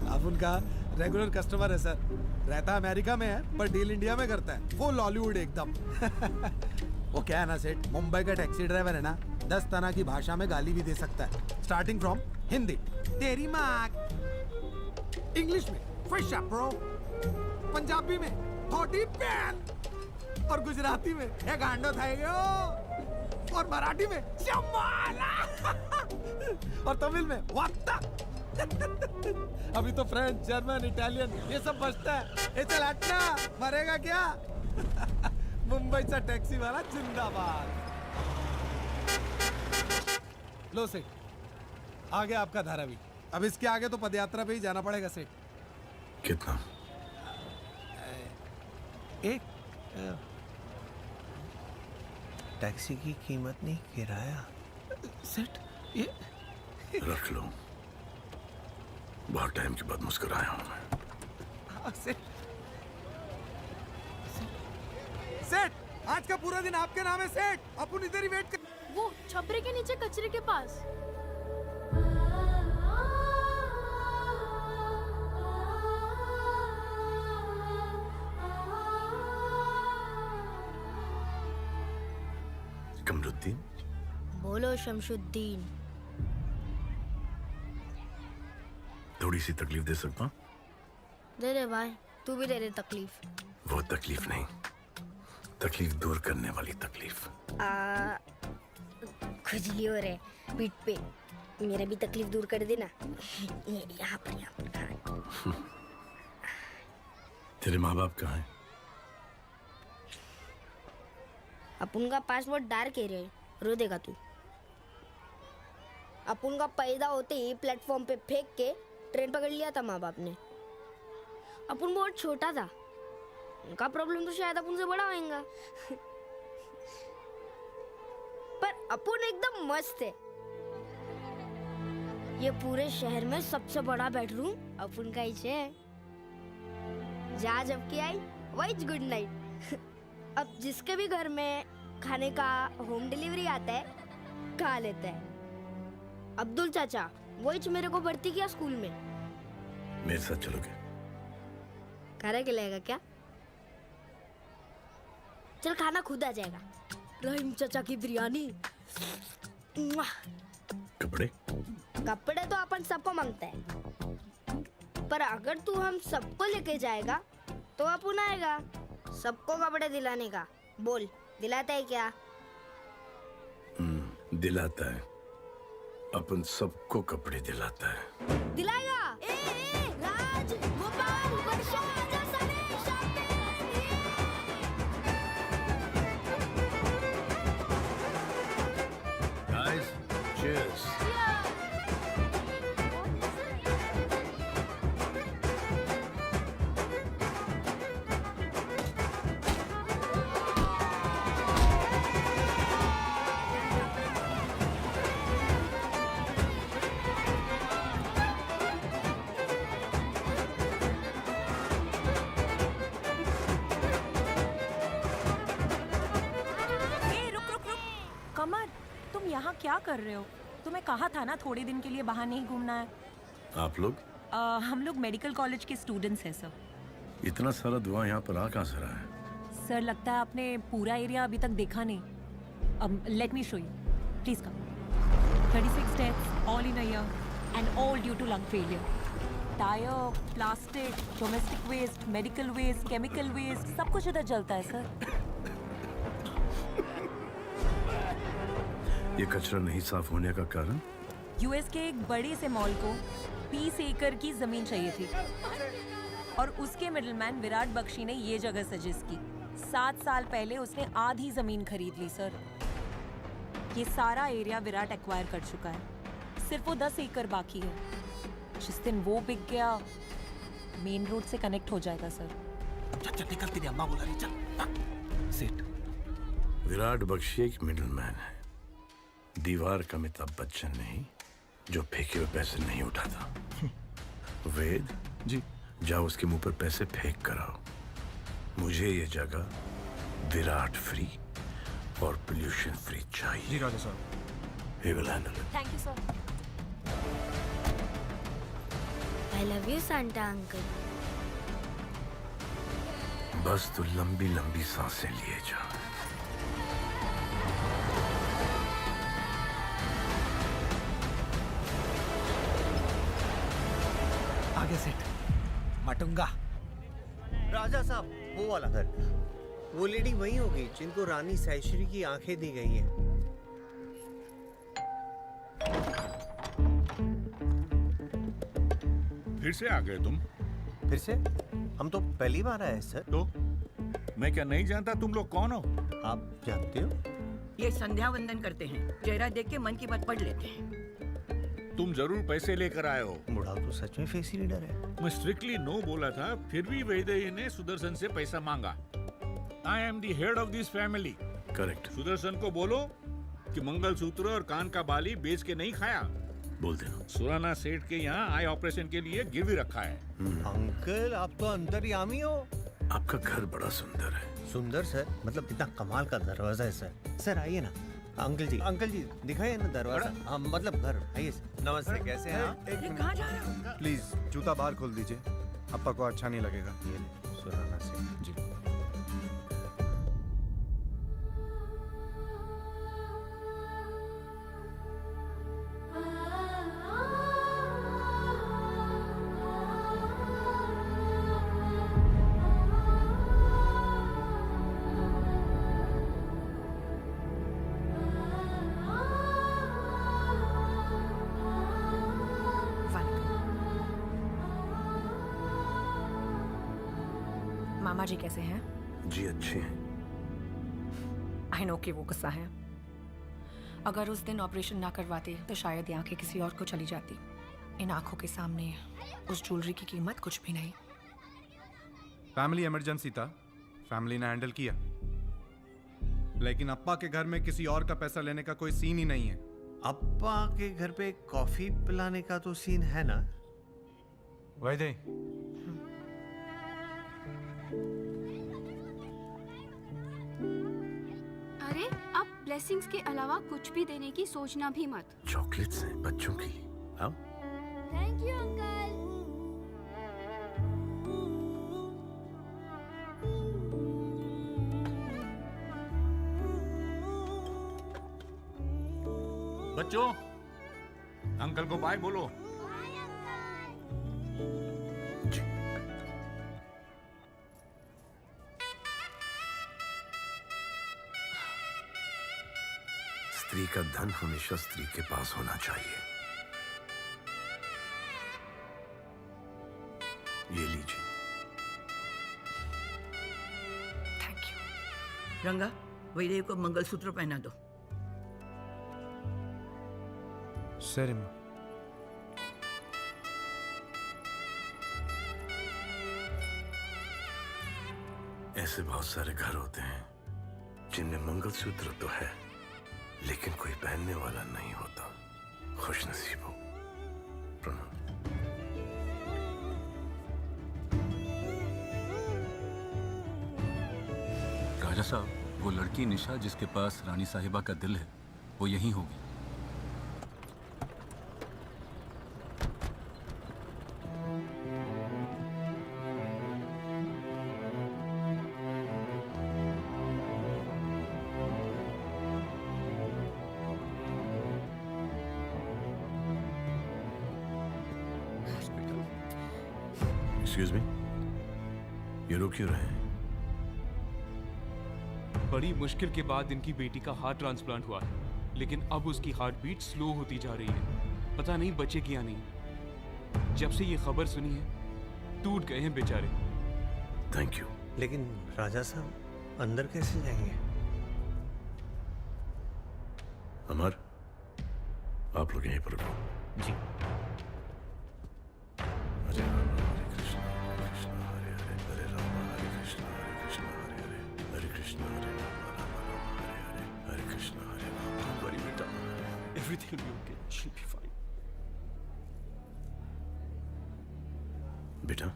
आप उनका रेगुलर कस्टमर है सर। रहता अमेरिका में है पर डील इंडिया में करता है। वो लॉलीवुड एकदम। वो क्या है ना सेठ, मुंबई का टैक्सी ड्राइवर है ना, 10 तरह की भाषा में गाली भी दे सकता है। स्टार्टिंग फ्रॉम हिंदी, तेरी माँ, इंग्लिश में फ्रेश अप ब्रो, पंजाबी में थोड़ी पैन, और गुजराती में ये गांडो थाएगो, और मराठी में चमाला, और तमिल में वात्ता। अभी तो फ्रेंच, जर्मन, इटालियन ये सब बचता है। ये चल हटना, मरेगा क्या? मुंबई सा टैक्सी वाला जिंदाबाद। लो सेठ, आ गया आपका धारावी। अब इसके आगे तो पदयात्रा पे ही जाना पड़ेगा सेठ। कितना? एक टैक्सी की कीमत नहीं, किराया। सेठ ये रख लो, बहुत टाइम के बाद मुस्कुराया हूं मैं। सेठ, आज का पूरा दिन आपके नाम है सेठ। अपन इधर ही वेट कर। वो छपरे के नीचे कचरे के पास। कमरुद्दीन, बोलो शमशुद्दीन। थोड़ी सी तकलीफ दे सकता हूँ? दे दे भाई, तू भी दे दे तकलीफ। वो तकलीफ नहीं, तकलीफ दूर करने वाली तकलीफ। खुजली हो रहे पीठ पे, मेरा भी तकलीफ दूर कर देना। यहाँ पर। तेरे माँ बाप कहाँ हैं? अपन का पासवर्ड डार्क है रे, रो देगा तू। अपन का पैदा होते ही प्लेटफॉर्म पे फेंक के ट्रेन पकड़ लिया था माँ बाप ने। अपन बहुत छोटा था, उनका प्रॉब्लम तो शायद अपन से बड़ा होगा। पर अपन एकदम मस्त है। ये पूरे शहर में सबसे बड़ा बेडरूम अपन का ही है। जहाँ जब की आई वही गुड नाइट। अब जिसके भी घर में खाने का होम डिलीवरी आता है खा लेता है। अब्दुल चाचा वही मेरे को भर्ती किया स्कूल में। मेरे साथ चलोगे? खाना खिलाएगा क्या? चल खाना खुद आ जाएगा। रहीम चाचा की बिरयानी। कपड़े? कपड़े तो अपन सबको मांगते हैं, पर अगर तू हम सबको लेके जाएगा तो अपन आएगा सबको कपड़े दिलाने का। बोल दिलाता है क्या? दिलाता है। अपन सबको कपड़े दिलाता है। दिलाएगा? राज, गोपाल, वर्षा, आजा सारे शामिल। Guys, cheers. कमर, तुम यहाँ क्या कर रहे हो? तुम्हें कहा था ना थोड़े दिन के लिए बाहर नहीं घूमना है। आप लोग? हम लोग मेडिकल कॉलेज के स्टूडेंट्स हैं सर। इतना सारा धुआं यहाँ पर आ कहाँ से रहा है? सर लगता है आपने पूरा एरिया अभी तक देखा नहीं। Let me show you, please come. 36 deaths all in a year and all due to lung failure. Tyre, plastic, domestic waste, medical waste, chemical waste, सब कुछ इधर जलता है सर। ये कचरा नहीं साफ होने का कारण? यूएस के एक बड़े से मॉल को 20 एकड़ की जमीन चाहिए थी और उसके मिडलमैन विराट बख्शी ने ये जगह सजेस्ट की। 7 साल पहले उसने आधी जमीन खरीद ली सर। ये सारा एरिया विराट एक्वायर कर चुका है, सिर्फ वो 10 एकड़ बाकी है। जिस दिन वो बिक गया मेन रोड से कनेक्ट हो जाएगा सर। चल निकल, तेरी अम्मा बुला रही, चल। सेठ विराट बख्शी एक मिडलमैन है, दीवार का अमिताभ बच्चन नहीं जो फेंके हुए पैसे नहीं उठाता। वेद जी, जाओ उसके मुंह पर पैसे फेंक कर आओ। मुझे ये जगह विराट फ्री और पोल्यूशन फ्री चाहिए। जी राजा साहब। He will handle it. Thank you sir. I love you, Santa uncle. बस तू लंबी लंबी सांसें लिए जा। आगे सेठ, मटुंगा। राजा साहब, वो वाला घर, वो लेडी वही होगी जिनको रानी सैश्री की आंखें दी गई हैं। फिर से आ गए तुम? फिर से? हम तो पहली बार आए सर। तो मैं क्या नहीं जानता तुम लोग कौन हो? आप जानते हो? ये संध्या वंदन करते हैं, चेहरा देख के मन की बात पढ़ लेते हैं। तुम जरूर पैसे लेकर आए हो। बुढ़ा तो सच में फेसी लीडर है। मैं स्ट्रिक्टली नो बोला था, फिर भी वैदेही ने सुदर्शन से पैसा मांगा। I am the head of this family. Correct. Sudarshan को बोलो कि मंगलसूत्र और कान का बाली बेच के नहीं खाया। बोल देना। सुराना सेठ के यहाँ आई ऑपरेशन के लिए गिरवी रखा है। अंकल, आप तो अंतर्यामी हो। आपका घर बड़ा सुंदर है। सुंदर सर? मतलब इतना कमाल का दरवाजा है सर। सर आइए ना। अंकल जी दिखाइए ना दरवाजा। मतलब घर। आइए। नमस्ते, कैसे हैं आप? कहाँ जा रहे हो? प्लीज जूता बाहर खोल दीजिए, अप्पा को अच्छा नहीं लगेगा। ये सुराना से जी। मामा जी कैसे हैं? जी अच्छे हैं। आई नो कि वो गुस्सा है। अगर उस दिन ऑपरेशन ना करवाते तो शायद ये आंखें किसी और को चली जाती। इन आंखों के सामने उस ज्वेलरी की कीमत कुछ भी नहीं। फैमिली इमरजेंसी था, फैमिली ने हैंडल किया, लेकिन अप्पा के घर में किसी और का पैसा लेने का कोई सीन ही नहीं है। अप्पा के घर पे कॉफी पिलाने का तो सीन है ना? वैदे, अरे अब ब्लेसिंग्स के अलावा कुछ भी देने की सोचना भी मत। चॉकलेट्स हैं बच्चों की। आओ। Thank you uncle. बच्चों, अंकल को बाय बोलो। स्त्री का धन हमेशा स्त्री के पास होना चाहिए। ये लीजिए। Thank you. रंगा, वैदेही को मंगलसूत्र पहना दो। सर माँ। ऐसे बहुत सारे घर होते हैं जिनमें मंगलसूत्र तो है लेकिन कोई पहनने वाला नहीं होता। खुश नसीब हो। प्रणाम। राजा साहब, वो लड़की निशा जिसके पास रानी साहिबा का दिल है, वो यहीं होगी। एक्सक्यूज मी, ये रुक क्यों रहे हैं? बड़ी मुश्किल के बाद इनकी बेटी का हार्ट ट्रांसप्लांट हुआ है, लेकिन अब उसकी हार्ट बीट स्लो होती जा रही है। पता नहीं बचेगी या नहीं। जब से ये खबर सुनी है टूट गए हैं बेचारे। Thank you. लेकिन राजा साहब अंदर कैसे जाएंगे? अमर, आप लोग यहीं पर रुको। जी। हरे राम हरे कृष्ण हरे हरे, हरे राम हरे कृष्ण हरे हरे, हरे कृष्ण हरे राम हरे हरे, हरे कृष्ण हरे राम। Don't worry, बेटा। Everything will be okay. She'll be fine. बेटा,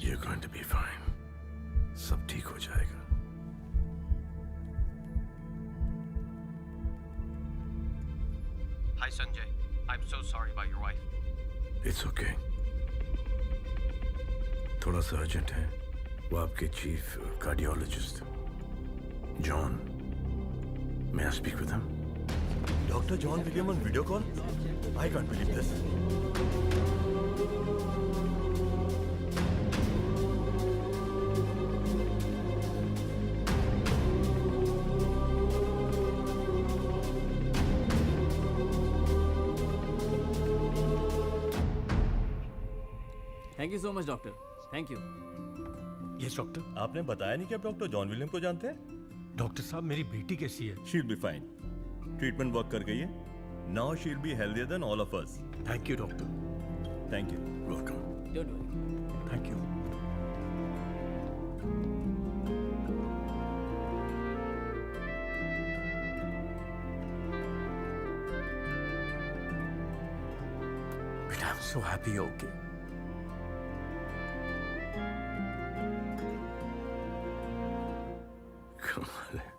you're going to be fine. सब ठीक हो जाएगा। Hi Sanjay, I'm so sorry about your wife. It's okay. थोड़ा सा अर्जेंट है। वो आपके chief cardiologist John, may I speak with him? Dr. John William on video call? I can't believe this. Thank you so much doctor, thank you. Yes doctor, आपने बताया नहीं कि आप डॉक्टर जॉन विलियम को जानते हैं? डॉक्टर साहब, मेरी बेटी कैसी है? She will be fine. Treatment work कर गई है। Now she will be healthier then all of us. Thank you doctor. Thank you. Welcome. Don't worry. Thank you. बेटा, I'm so happy you're okay. कमाल है,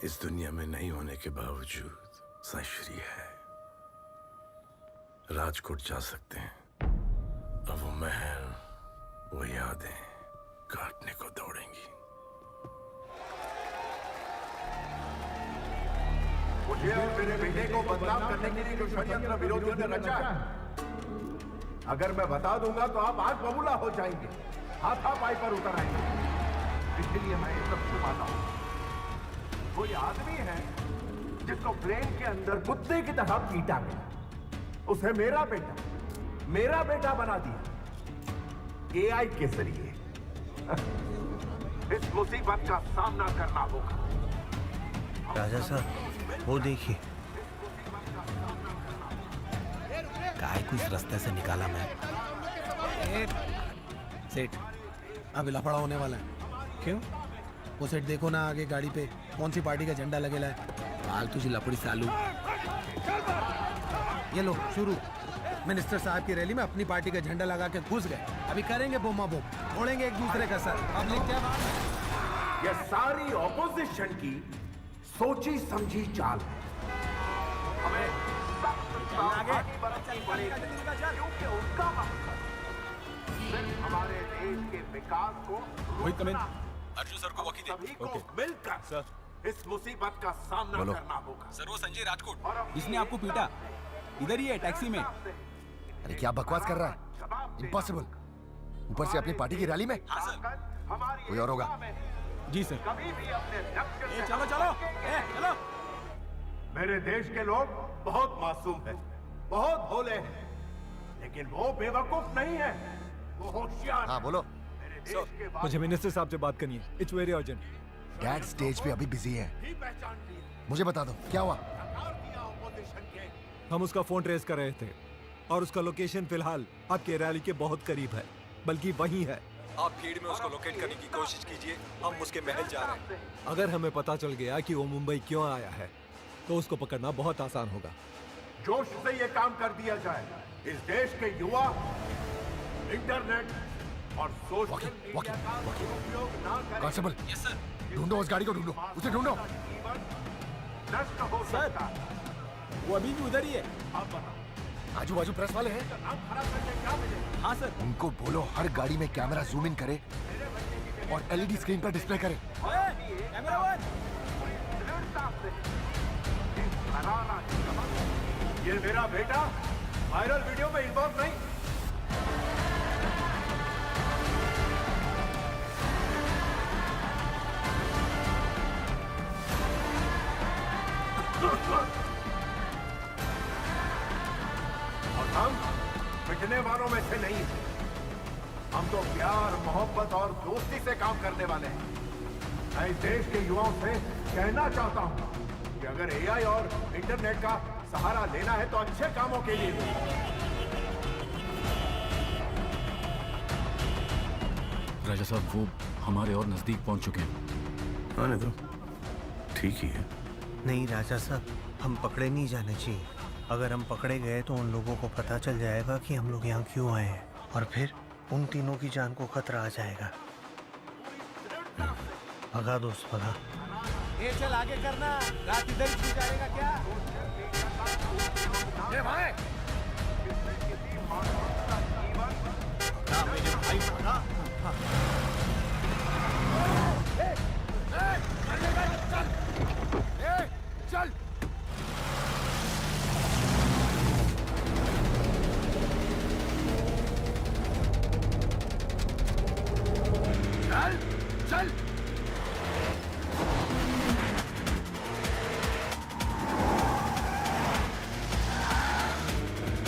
इस दुनिया में नहीं होने के बावजूद साईश्री है। राजकोट जा सकते हैं। अब वो महल, वो यादें काटने को दौड़ेंगी। मुझे और मेरे बेटे को बदनाम करने के लिए जो षड्यंत्र विरोधियों ने रचा है, अगर मैं बता दूंगा तो आप आज बबूला हो जाएंगे, हाथापाई पर उतर आएंगे। इसलिए मैं ये सब छुपाता हूँ। कोई आदमी है जिसको ब्रेन के अंदर कुत्ते की तरह पीटा गया, उसे मेरा बेटा बना दिया एआई के जरिए। इस मुसीबत का सामना करना होगा। राजा साहब वो देखिए। काय को इस रास्ते से निकाला मैं। सेठ अब लफड़ा होने वाला है। क्यों? वो सेठ देखो ना आगे गाड़ी पे कौन सी पार्टी का झंडा लगेला है। फालतू सी लपड़ी सालू। ये लो शुरू। मिनिस्टर साहब की रैली में अपनी पार्टी का झंडा लगा के घुस गए। अभी करेंगे बोमा बोम, फोड़ेंगे एक दूसरे का सर। पब्लिक क्या बात है? ये सारी ऑपोजिशन की सोची समझी चाल है। हमें सावधानी बरतनी पड़ेगी, क्योंकि उनका मकसद सिर्फ हमारे देश के विकास को रोकना। अर्जुन सर को वकी सभी को मिलकर सर इस मुसीबत का सामना करना होगा। सर वो संजय राजकोट इसने आपको पीटा, इधर ही है टैक्सी में। अरे क्या बकवास कर रहा है? इम्पॉसिबल। ऊपर से अपनी पार्टी की रैली में। कोई और होगा। जी सर। कभी भी अपने लक्ष्य से चलो चलो। मेरे देश के लोग बहुत मासूम हैं, बहुत भोले हैं, लेकिन वो बेवकूफ नहीं है, वो होशियार। हाँ बोलो। मुझे मिनिस्टर साहब से बात करनी है। It's very urgent. Dad stage पे अभी बिजी है, मुझे बता दो क्या हुआ। हम उसका फोन ट्रेस कर रहे थे और उसका लोकेशन फिलहाल आपके रैली के बहुत करीब है, बल्कि वहीं है। आप भीड़ में उसको लोकेट करने की कोशिश कीजिए। हम उसके महल जा रहे हैं। अगर हमें पता चल गया कि वो मुंबई क्यों आया है तो उसको पकड़ना बहुत आसान होगा। जोश से ये काम कर दिया जाए। इस देश के युवा इंटरनेट और सोशल मीडिया का उपयोग ना करें। कांस्टेबल, ढूंढो उस गाड़ी को, ढूंढो उसे, ढूंढो। नष्ट हो सकता है। वो अभी भी उधर ही है। आजू बाजू प्रेस वाले हैं। हाँ सर। उनको बोलो हर गाड़ी में कैमरा जूम इन करे और एलईडी स्क्रीन पर डिस्प्ले करे। ये मेरा बेटा वायरल वीडियो में इन्वॉल्व नहीं। और हम पिटने वालों में से नहीं हैं। हम तो प्यार, मोहब्बत और दोस्ती से काम करने वाले हैं। मैं इस देश के युवाओं से कहना चाहता हूं कि अगर एआई और इंटरनेट का सहारा लेना है तो अच्छे कामों के लिए। राजा साहब वो हमारे और नजदीक पहुंच चुके हैं। आने दो, ठीक ही है। नहीं राजा साहब, हम पकड़े नहीं जाने चाहिए। अगर हम पकड़े गए तो उन लोगों को पता चल जाएगा कि हम लोग यहाँ क्यों आए हैं और फिर उन तीनों की जान को खतरा आ जाएगा। भगा दोस्त भगा। ये चल आगे करना, रात इधर ही छूट जाएगा क्या? ये भाई मेरे भाई भगा। चल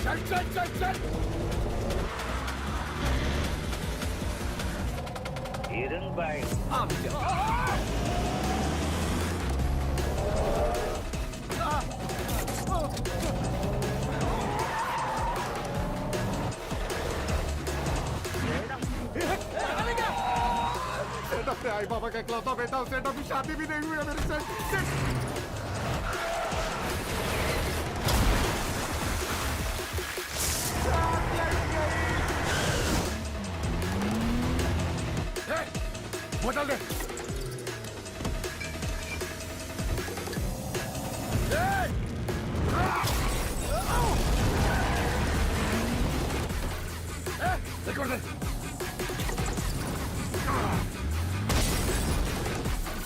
चल चल चल चल हिरन भाई अपने आई बाबा का इकलौता बेटा, उसे अभी शादी भी नहीं हुई है मेरे से। बोतल दे।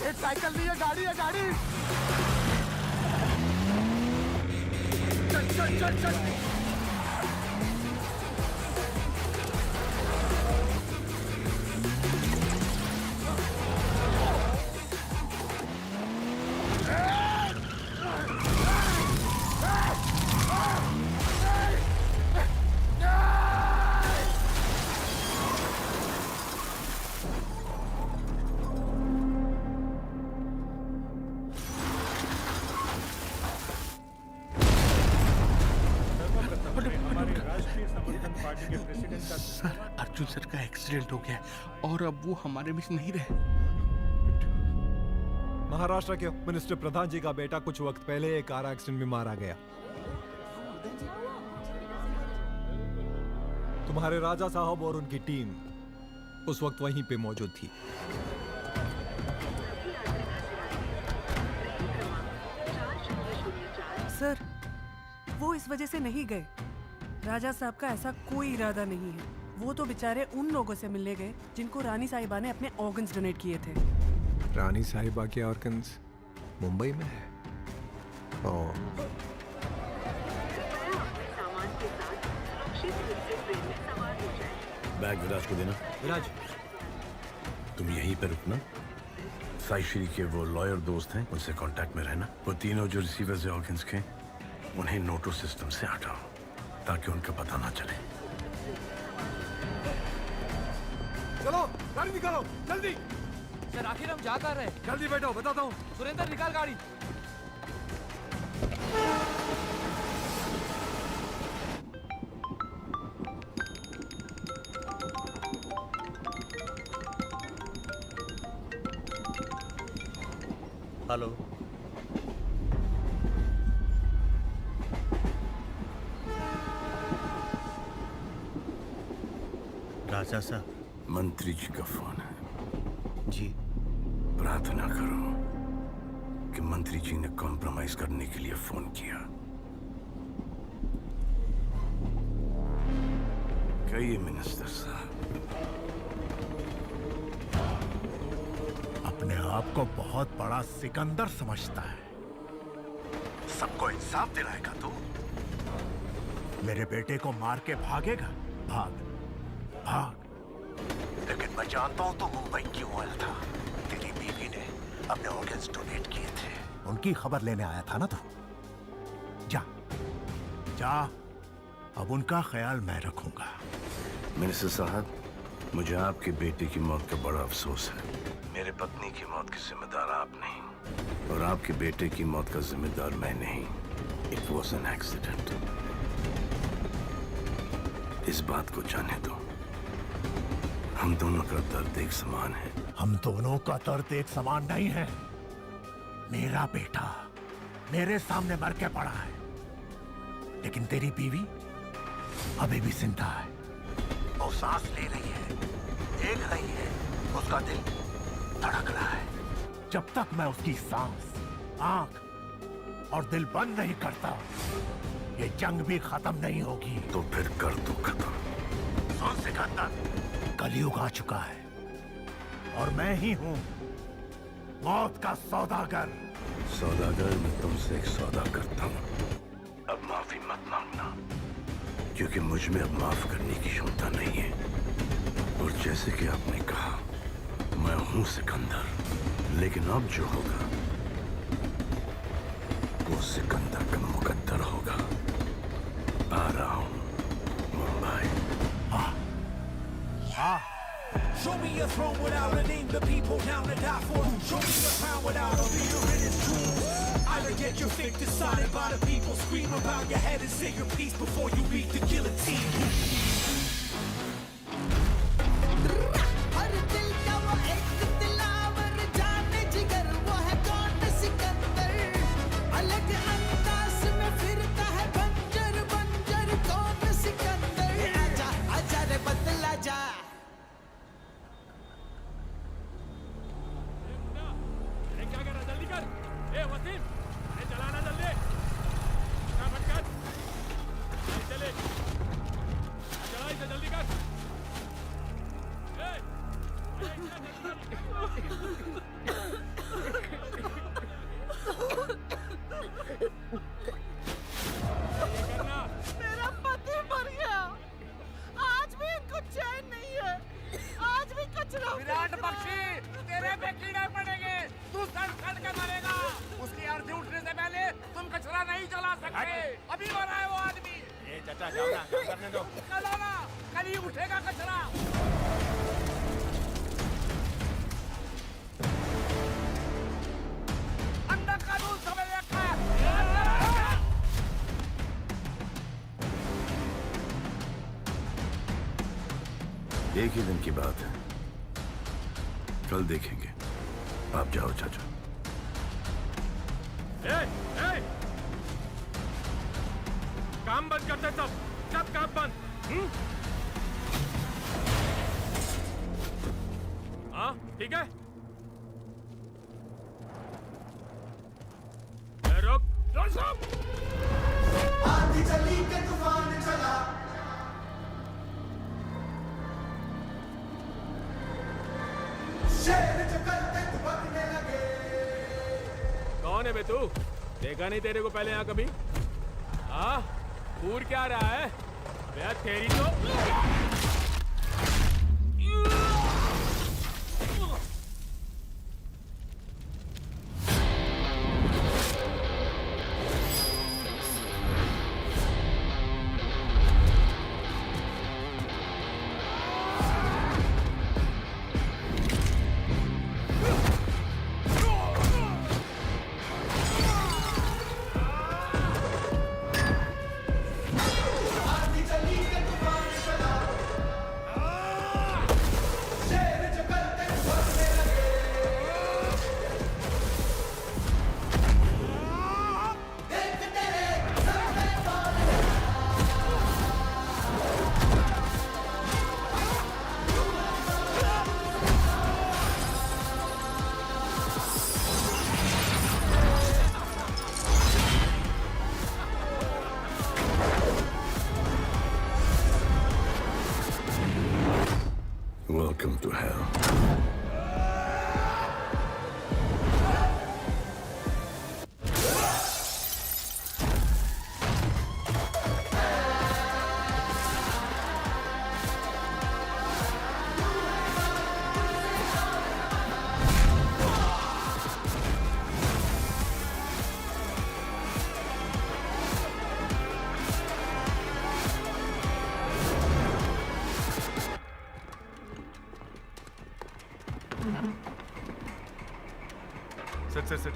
एक साइकिल नहीं है, गाड़ी है, गाड़ी। चल चल चल चल। पार्टी के प्रेसिडेंट का सर अर्जुन सर का एक्सीडेंट हो गया है और अब वो हमारे बीच नहीं रहे। महाराष्ट्र के मिनिस्टर प्रधान जी का बेटा कुछ वक्त पहले एक कार एक्सीडेंट में मारा गया। तुम्हारे राजा साहब और उनकी टीम उस वक्त वहीं पे मौजूद थी। सर वो इस वजह से नहीं गए। राजा साहब का ऐसा कोई इरादा नहीं है। वो तो बेचारे उन लोगों से मिलने गए जिनको रानी साहिबा ने अपने ऑर्गन्स डोनेट किए थे। रानी साहिबा के ऑर्गन्स मुंबई में है। बैग विराज को देना। विराज तुम यहीं पे रुकना। साई श्री के वो लॉयर दोस्त हैं, उनसे कांटेक्ट में रहना। वो तीनों जो रिसीवर्स हैं ऑर्गन्स के, उन्हें नोटो सिस्टम से हटाओ ताकि उनका पता ना चले। चलो गाड़ी निकालो जल्दी। सर आखिर हम जा कर रहे हैं। जल्दी बैठो बताता हूँ। सुरेंद्र निकाल गाड़ी। हेलो राजा साहब, मंत्री जी का फोन है। जी प्रार्थना करो कि मंत्री जी ने कॉम्प्रोमाइज करने के लिए फोन किया। कहिए मिनिस्टर साहब। अपने आप को बहुत बड़ा सिकंदर समझता है। सबको इंसाफ दिलाएगा तू। मेरे बेटे को मार के भागेगा। भाग भाग। लेकिन मैं जानता हूं तू मुंबई क्यों आया था। तेरी बीवी ने अपने ऑर्गन्स डोनेट किए थे। उनकी खबर लेने आया था ना तू। जा जा, अब उनका ख्याल मैं रखूंगा। मिनिस्टर साहब, मुझे आपके बेटे की मौत का बड़ा अफसोस है। मेरे पत्नी की मौत की जिम्मेदार आप नहीं और आपके बेटे की मौत का जिम्मेदार मैं नहीं। It was an accident. इस बात को जाने दो, हम दोनों का दर्द एक समान है। हम दोनों का दर्द एक समान नहीं है। मेरा बेटा मेरे सामने मर के पड़ा है, लेकिन तेरी बीवी अभी भी जिंदा है। वो सांस ले रही है, देख रही है, उसका दिल धड़क रहा है। जब तक मैं उसकी सांस, आंख और दिल बंद नहीं करता, ये जंग भी खत्म नहीं होगी। तो फिर कर दो खत्म। सुन सिकंदर, कलयुग आ चुका है और मैं ही हूं मौत का सौदागर। सौदागर, मैं तुमसे एक सौदा करता हूं। अब माफी मत मांगना, क्योंकि मुझ में अब माफ करने की क्षमता नहीं है। और जैसे कि आपने कहा, मैं हूं सिकंदर, लेकिन अब जो होगा वो सिकंदर का मुकद्दर होगा। आ रहा हूं Mumbai. Show me a throne without a name, the people down to die for. Show me a crown without a leader in its jewels. Either get your fate decided by the people. Scream about your head and say your piece before you meet the guillotine. मेरा पति मर गया। आज भी इनको चैन नहीं है। आज भी कचरा। विराट बख्शी, तेरे पे कीड़े पड़ेंगे। तू सड़ सड़ के मरेगा। उसकी अर्थी उठने से पहले तुम कचरा नहीं जला सकते। अभी मरा है वो आदमी। ये चाचा जाओ ना, काम करने दो। कल आना, कल ही उठेगा कचरा। अंदर कानून समझ रखा है। एक ही दिन की बात है, कल देखेंगे। आप जाओ चाचा। काम बंद करते सब काम बंद। हाँ ठीक है। रोक आंधी चली के तूफान चला, शेर जो करते दुबकने लगे। कौन है बे तू? देखा नहीं तेरे को पहले यहाँ कभी? हाँ पूर क्या रहा है भैया तेरी तो। Welcome to hell. सिट।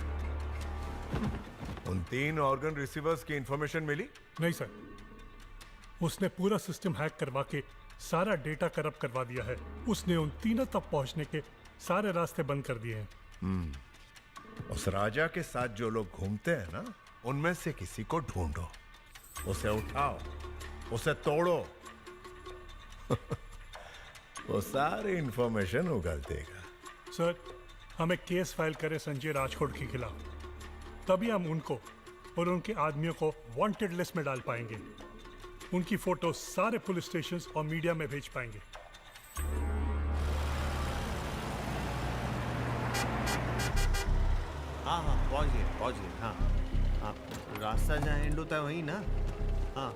उन 3 ऑर्गन रिसीवर्स की इंफॉर्मेशन मिली? नहीं सर, उसने पूरा सिस्टम हैक करवा के सारा डेटा करप्ट करवा दिया है। उसने उन तीनों तक पहुंचने के सारे रास्ते बंद कर दिए हैं। उस राजा के साथ जो लोग घूमते हैं ना, उनमें से किसी को ढूंढो, उसे उठाओ, उसे तोड़ो। वो सारी इंफॉर्मेशन उगल देगा। सर, हमें केस फाइल करें संजय राजकोट के खिलाफ, तभी हम उनको और उनके आदमियों को वांटेड लिस्ट में डाल पाएंगे। उनकी फोटो सारे पुलिस स्टेशन और मीडिया में भेज पाएंगे। हाँ पहुंच गए। हाँ रास्ता जहाँ एंड होता है वही ना। हाँ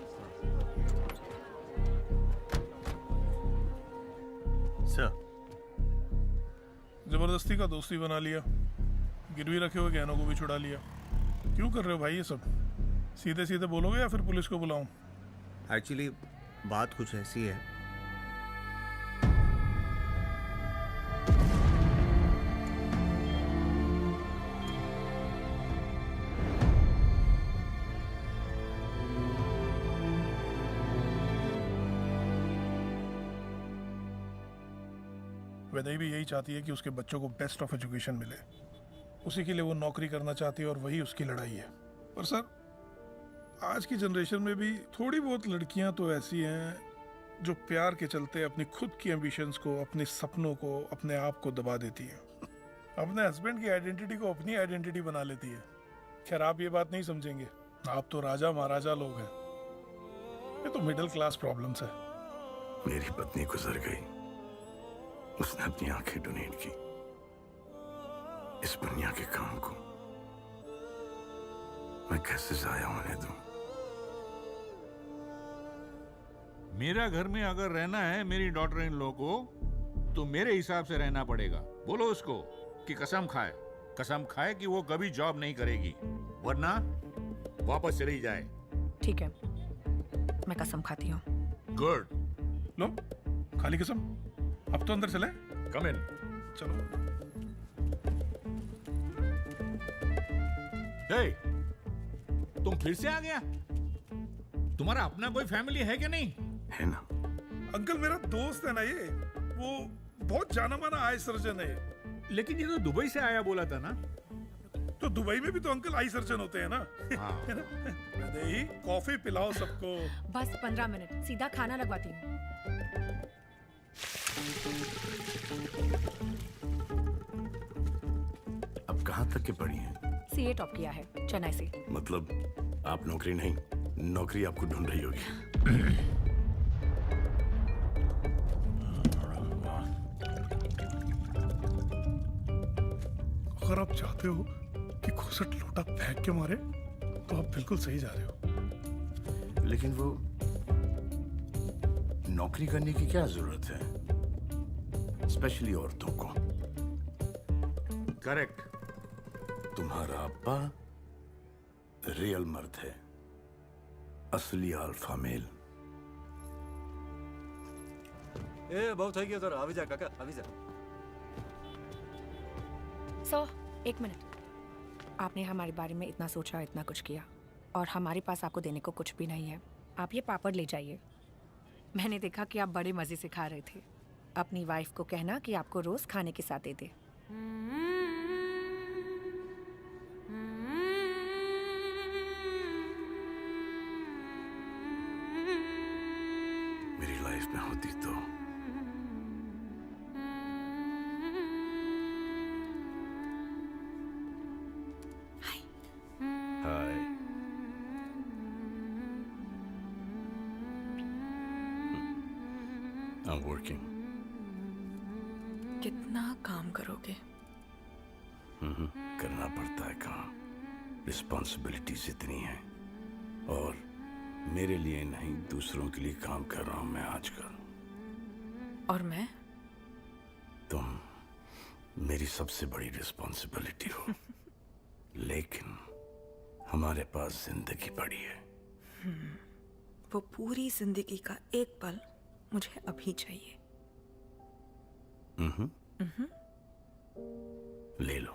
सर। जबरदस्ती का दोस्ती बना लिया, गिरवी रखे हुए गहनों को भी छुड़ा लिया। क्यों कर रहे हो भाई ये सब? सीधे सीधे बोलोगे या फिर पुलिस को बुलाऊं? एक्चुअली बात कुछ ऐसी है। वैदेही भी यही चाहती है कि उसके बच्चों को बेस्ट ऑफ एजुकेशन मिले। उसी के लिए वो नौकरी करना चाहती है और वही उसकी लड़ाई है। पर सर, आज की जनरेशन में भी थोड़ी बहुत लड़कियां तो ऐसी हैं जो प्यार के चलते अपनी खुद की एम्बिशंस को, अपने सपनों को, अपने आप को दबा देती हैं। अपने हस्बैंड की आइडेंटिटी को अपनी आइडेंटिटी बना लेती है। खैर, आप ये बात नहीं समझेंगे, आप तो राजा महाराजा लोग हैं। ये तो मिडिल क्लास प्रॉब्लम्स है। मेरी पत्नी गुजर गई, उसने अपनी आंखें डोनेट की। इस दुनिया के काम को मैं कैसे जाया होने दूं? मेरा घर में अगर रहना है मेरी डॉटर इन लॉ को, तो मेरे हिसाब से रहना पड़ेगा। बोलो उसको कि कसम खाए कि वो कभी जॉब नहीं करेगी, वरना वापस चली जाए। ठीक है, मैं कसम खाती हूँ। गुड। लो, खाली कसम। अब तो अंदर चले। कम इन। चलो। हे, तुम फिर से आ गया? तुम्हारा अपना कोई फैमिली है क्या? नहीं है ना, अंकल मेरा दोस्त है ना ये, वो बहुत जाना माना आई सर्जन है। लेकिन ये तो दुबई से आया बोला था ना। तो दुबई में भी तो अंकल आई सर्जन होते हैं ना। है ना? दही कॉफी पिलाओ सबको। बस 15 मिनट, सीधा खाना लगवाती हूँ। अब कहाँ तक के पढ़ी हैं? सीए टॉप किया है चेन्नई से। मतलब आप नौकरी नहीं, नौकरी आपको ढूंढ रही होगी। अगर आप चाहते हो कि घुसट लोटा फेंक के मारे तो आप बिल्कुल सही जा रहे हो। लेकिन वो नौकरी करने की क्या जरूरत है, स्पेशली औरतों को? करेक्ट। तुम्हारा अब्बा रियल मर्द है, असली अल्फा मेल। ए बहुत થઈ ગયો તારો, આવી જા કાકા આવી જા। एक मिनट। आपने हमारे बारे में इतना सोचा, इतना कुछ किया, और हमारे पास आपको देने को कुछ भी नहीं है। आप ये पापड़ ले जाइए। मैंने देखा कि आप बड़े मजे से खा रहे थे। अपनी वाइफ को कहना कि आपको रोज खाने के साथ दे दे। मेरी लाइफ में होती तो हाय। I'm working. कितना काम करोगे? करना पड़ता है काम, रिस्पॉन्सिबिलिटीज इतनी है। और मेरे लिए नहीं, दूसरों के लिए काम कर रहा हूं मैं आजकल। और मैं? तुम मेरी सबसे बड़ी रिस्पॉन्सिबिलिटी हो। लेकिन हमारे पास जिंदगी पड़ी है। वो पूरी जिंदगी का एक पल मुझे अभी चाहिए। ले लो।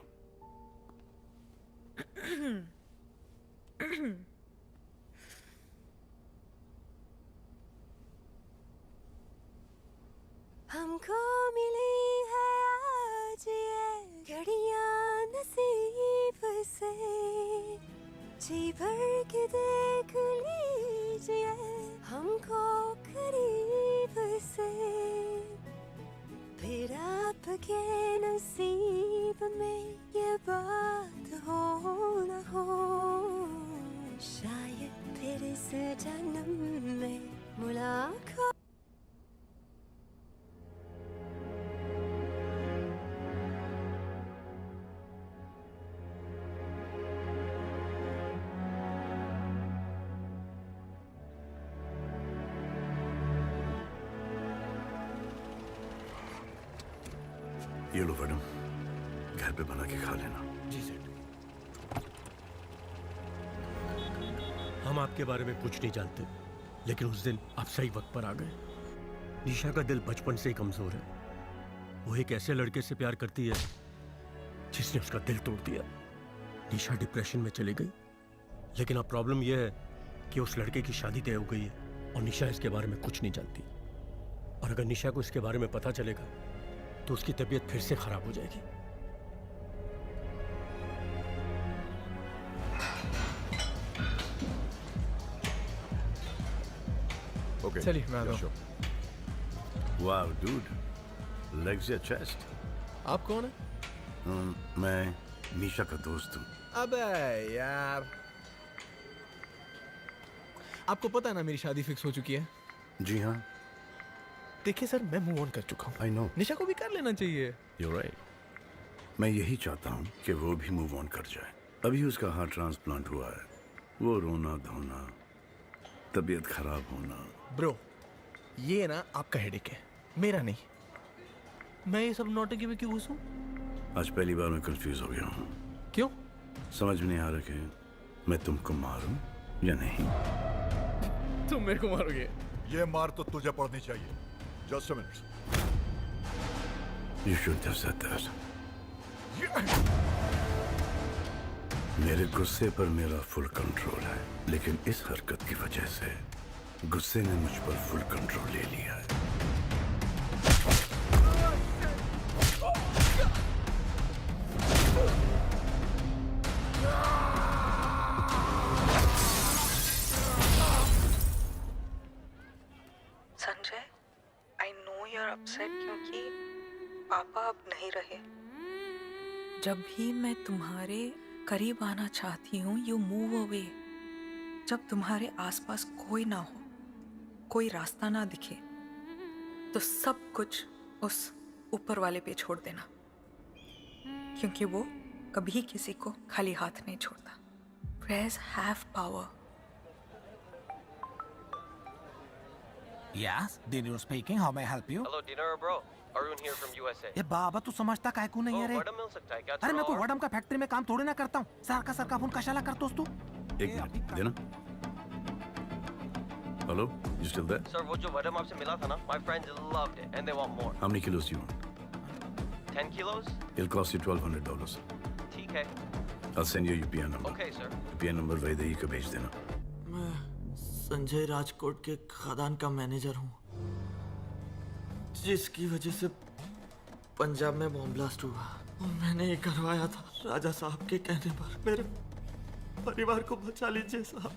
हमको मिली है आज ये घड़ियां नसीब से, जी भर के देख लीजिए हमको करीब से। फिर आपके नसीब में ये बात हो न हो, शायद फिर इस जन्म में मुलाकात। ये लो मैडम, घर पे बना के खा लेना। जी सेठ। हम आपके बारे में कुछ नहीं जानते, लेकिन उस दिन आप सही वक्त पर आ गए। निशा का दिल बचपन से ही कमजोर है। वो एक ऐसे लड़के से प्यार करती है जिसने उसका दिल तोड़ दिया। निशा डिप्रेशन में चली गई, लेकिन अब प्रॉब्लम यह है कि उस लड़के की शादी तय हो गई है और निशा इसके बारे में कुछ नहीं जानती। और अगर निशा को इसके बारे में पता चलेगा तो उसकी तबीयत फिर से खराब हो जाएगी। ओके चलिए मैं आता हूँ। वाह डूड, लेग्स या चेस्ट। आप कौन है? मैं निशा का दोस्त हूँ। अबे यार, आपको पता है ना मेरी शादी फिक्स हो चुकी है। जी हाँ। देखिए सर, मैं मूव ऑन कर चुका हूँ। I know. निशा को भी कर लेना चाहिए। You're right। मैं यही चाहता हूँ कि वो भी मूव ऑन कर जाए। अभी उसका हार्ट ट्रांसप्लांट हुआ है। वो रोना धोना, तबीयत खराब होना। ब्रो, ये ना आपका हेडेक है, मेरा नहीं। मैं ये सब नौटंकी में क्यों घुसूं? आज पहली बार मैं कंफ्यूज हो गया हूँ। क्यों? समझ में नहीं आ रहा कि मैं तुमको मारूं या नहीं। तुम मेरे को मारोगे? ये मार तो तुझे पड़नी चाहिए। Just a minute. You shouldn't have said that. मेरे गुस्से पर मेरा फुल कंट्रोल है, लेकिन इस हरकत की वजह से गुस्से ने मुझ पर फुल कंट्रोल ले लिया है। अपसेट क्योंकि पापा अब नहीं रहे। जब भी मैं तुम्हारे करीब आना चाहती हूँ यू मूव अवे। जब तुम्हारे आसपास कोई ना हो, कोई रास्ता ना दिखे, तो सब कुछ उस ऊपर वाले पे छोड़ देना, क्योंकि वो कभी किसी को खाली हाथ नहीं छोड़ता। Prayers have power. Yes, Dinur speaking. How may I help you? Hello, Dinur, bro. Arun here from USA. ये बाबा तू समझता काय को नहीं है रे? वडम मिल सकता है क्या? अरे मैं कोई वडम का फैक्ट्री में काम थोड़ी ना करता हूँ। सरका फोन कशाला करतोस तू? एक मिनट देना। Hello, you still there? Sir, वो जो वडम आपसे मिला था ना, my friends loved it and they want more. How many kilos do you want? 10 kilos? It'll cost you $1,200. ठीक है. I'll send you a UPN number. Okay, sir. UPN number Vaidehi को भेज देना। मैं संजय राजकोट के खदान का मैनेजर हूँ, जिसकी वजह से पंजाब में बॉम्ब ब्लास्ट हुआ और मैंने ये करवाया था। राजा साहब के कहने पर मेरे परिवार को बचा लीजिए साहब।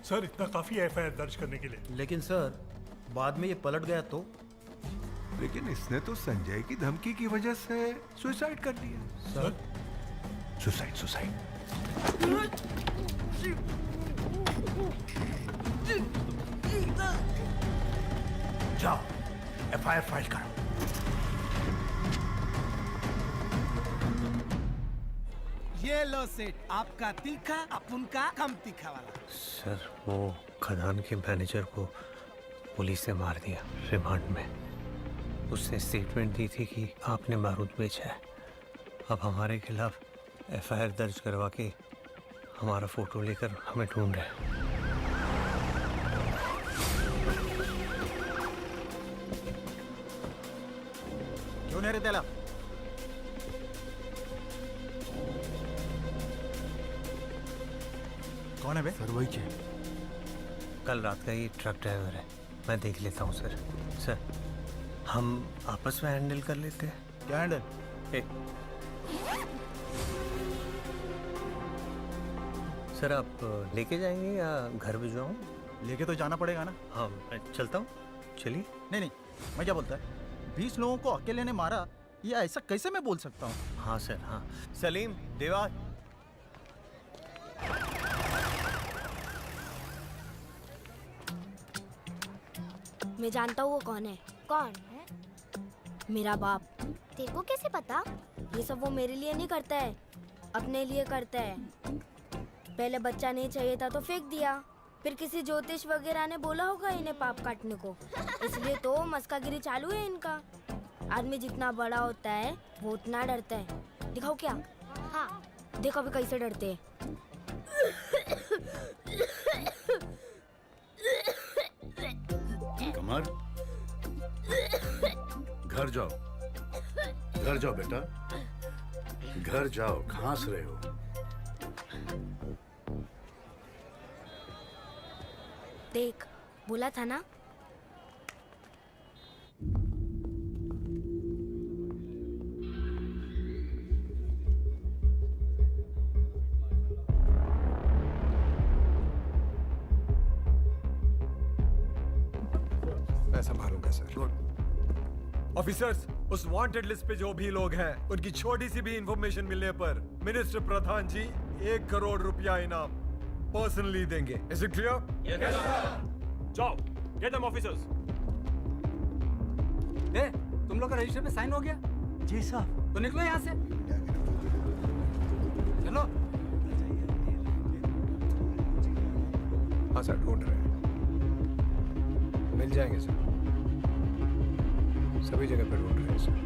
सर इतना काफी एफआईआर दर्ज करने के लिए। लेकिन सर बाद में ये पलट गया तो? लेकिन इसने तो संजय की धमकी की वजह से सुसाइड कर लिया। सर सुसाइड जाओ एफआईआर फाइल करो। ये लो सेठ, आपका तीखा अपन का कम तीखा वाला। सर वो खदान के मैनेजर को पुलिस ने मार दिया रिमांड में। उसने स्टेटमेंट दी थी कि आपने बारूद बेचा है। अब हमारे खिलाफ एफआईआर दर्ज करवा के हमारा फोटो लेकर हमें ढूंढ रहे हैं। क्यों नहीं रे तेला? कौन है बे? सर वही है। कल रात का ये ट्रक ड्राइवर है, मैं देख लेता हूँ सर। सर हम आपस में हैंडल कर लेते हैं। क्या हैंडल? सर आप लेके जाएंगे या घर भिजवाऊँ? लेके तो जाना पड़ेगा ना। हाँ मैं चलता हूँ, चलिए। नहीं, मैं क्या बोलता है, 20 लोगों को अकेले ने मारा, ये ऐसा कैसे मैं बोल सकता हूँ? हाँ सर हाँ। सलीम, देवा। मैं जानता हूँ वो कौन है। कौन है? मेरा बाप। तेरे को कैसे पता? ये सब वो मेरे लिए नहीं करता है, अपने लिए करता है। पहले बच्चा नहीं चाहिए था तो फेंक दिया, फिर किसी ज्योतिष वगैरह ने बोला होगा इन्हें पाप काटने को, इसलिए तो मस्कागिरी चालू है इनका। आदमी जितना बड़ा होता है वो उतना डरता है। दिखाओ क्या? हाँ। देखो अभी कैसे डरते हैं। कमर, घर जाओ, घर जाओ बेटा, घर जाओ, खांस रहे हो। देख, बोला था ना। मैं संभालूंगा सर। ऑफिसर्स, उस वांटेड लिस्ट पे जो भी लोग हैं, उनकी छोटी सी भी इंफॉर्मेशन मिलने पर मिनिस्टर प्रधान जी 1 करोड़ रुपया इनाम पर्सनली देंगे। Is it clear? जाओ, गेट देम ऑफिसर्स। तुम लोग का रजिस्टर पे साइन हो गया? जी साहब। तो निकलो यहाँ से। चलो। हाँ सर, ढूंढ रहे हैं, मिल जाएंगे सर, सभी जगह पे ढूंढ रहे हैं सर।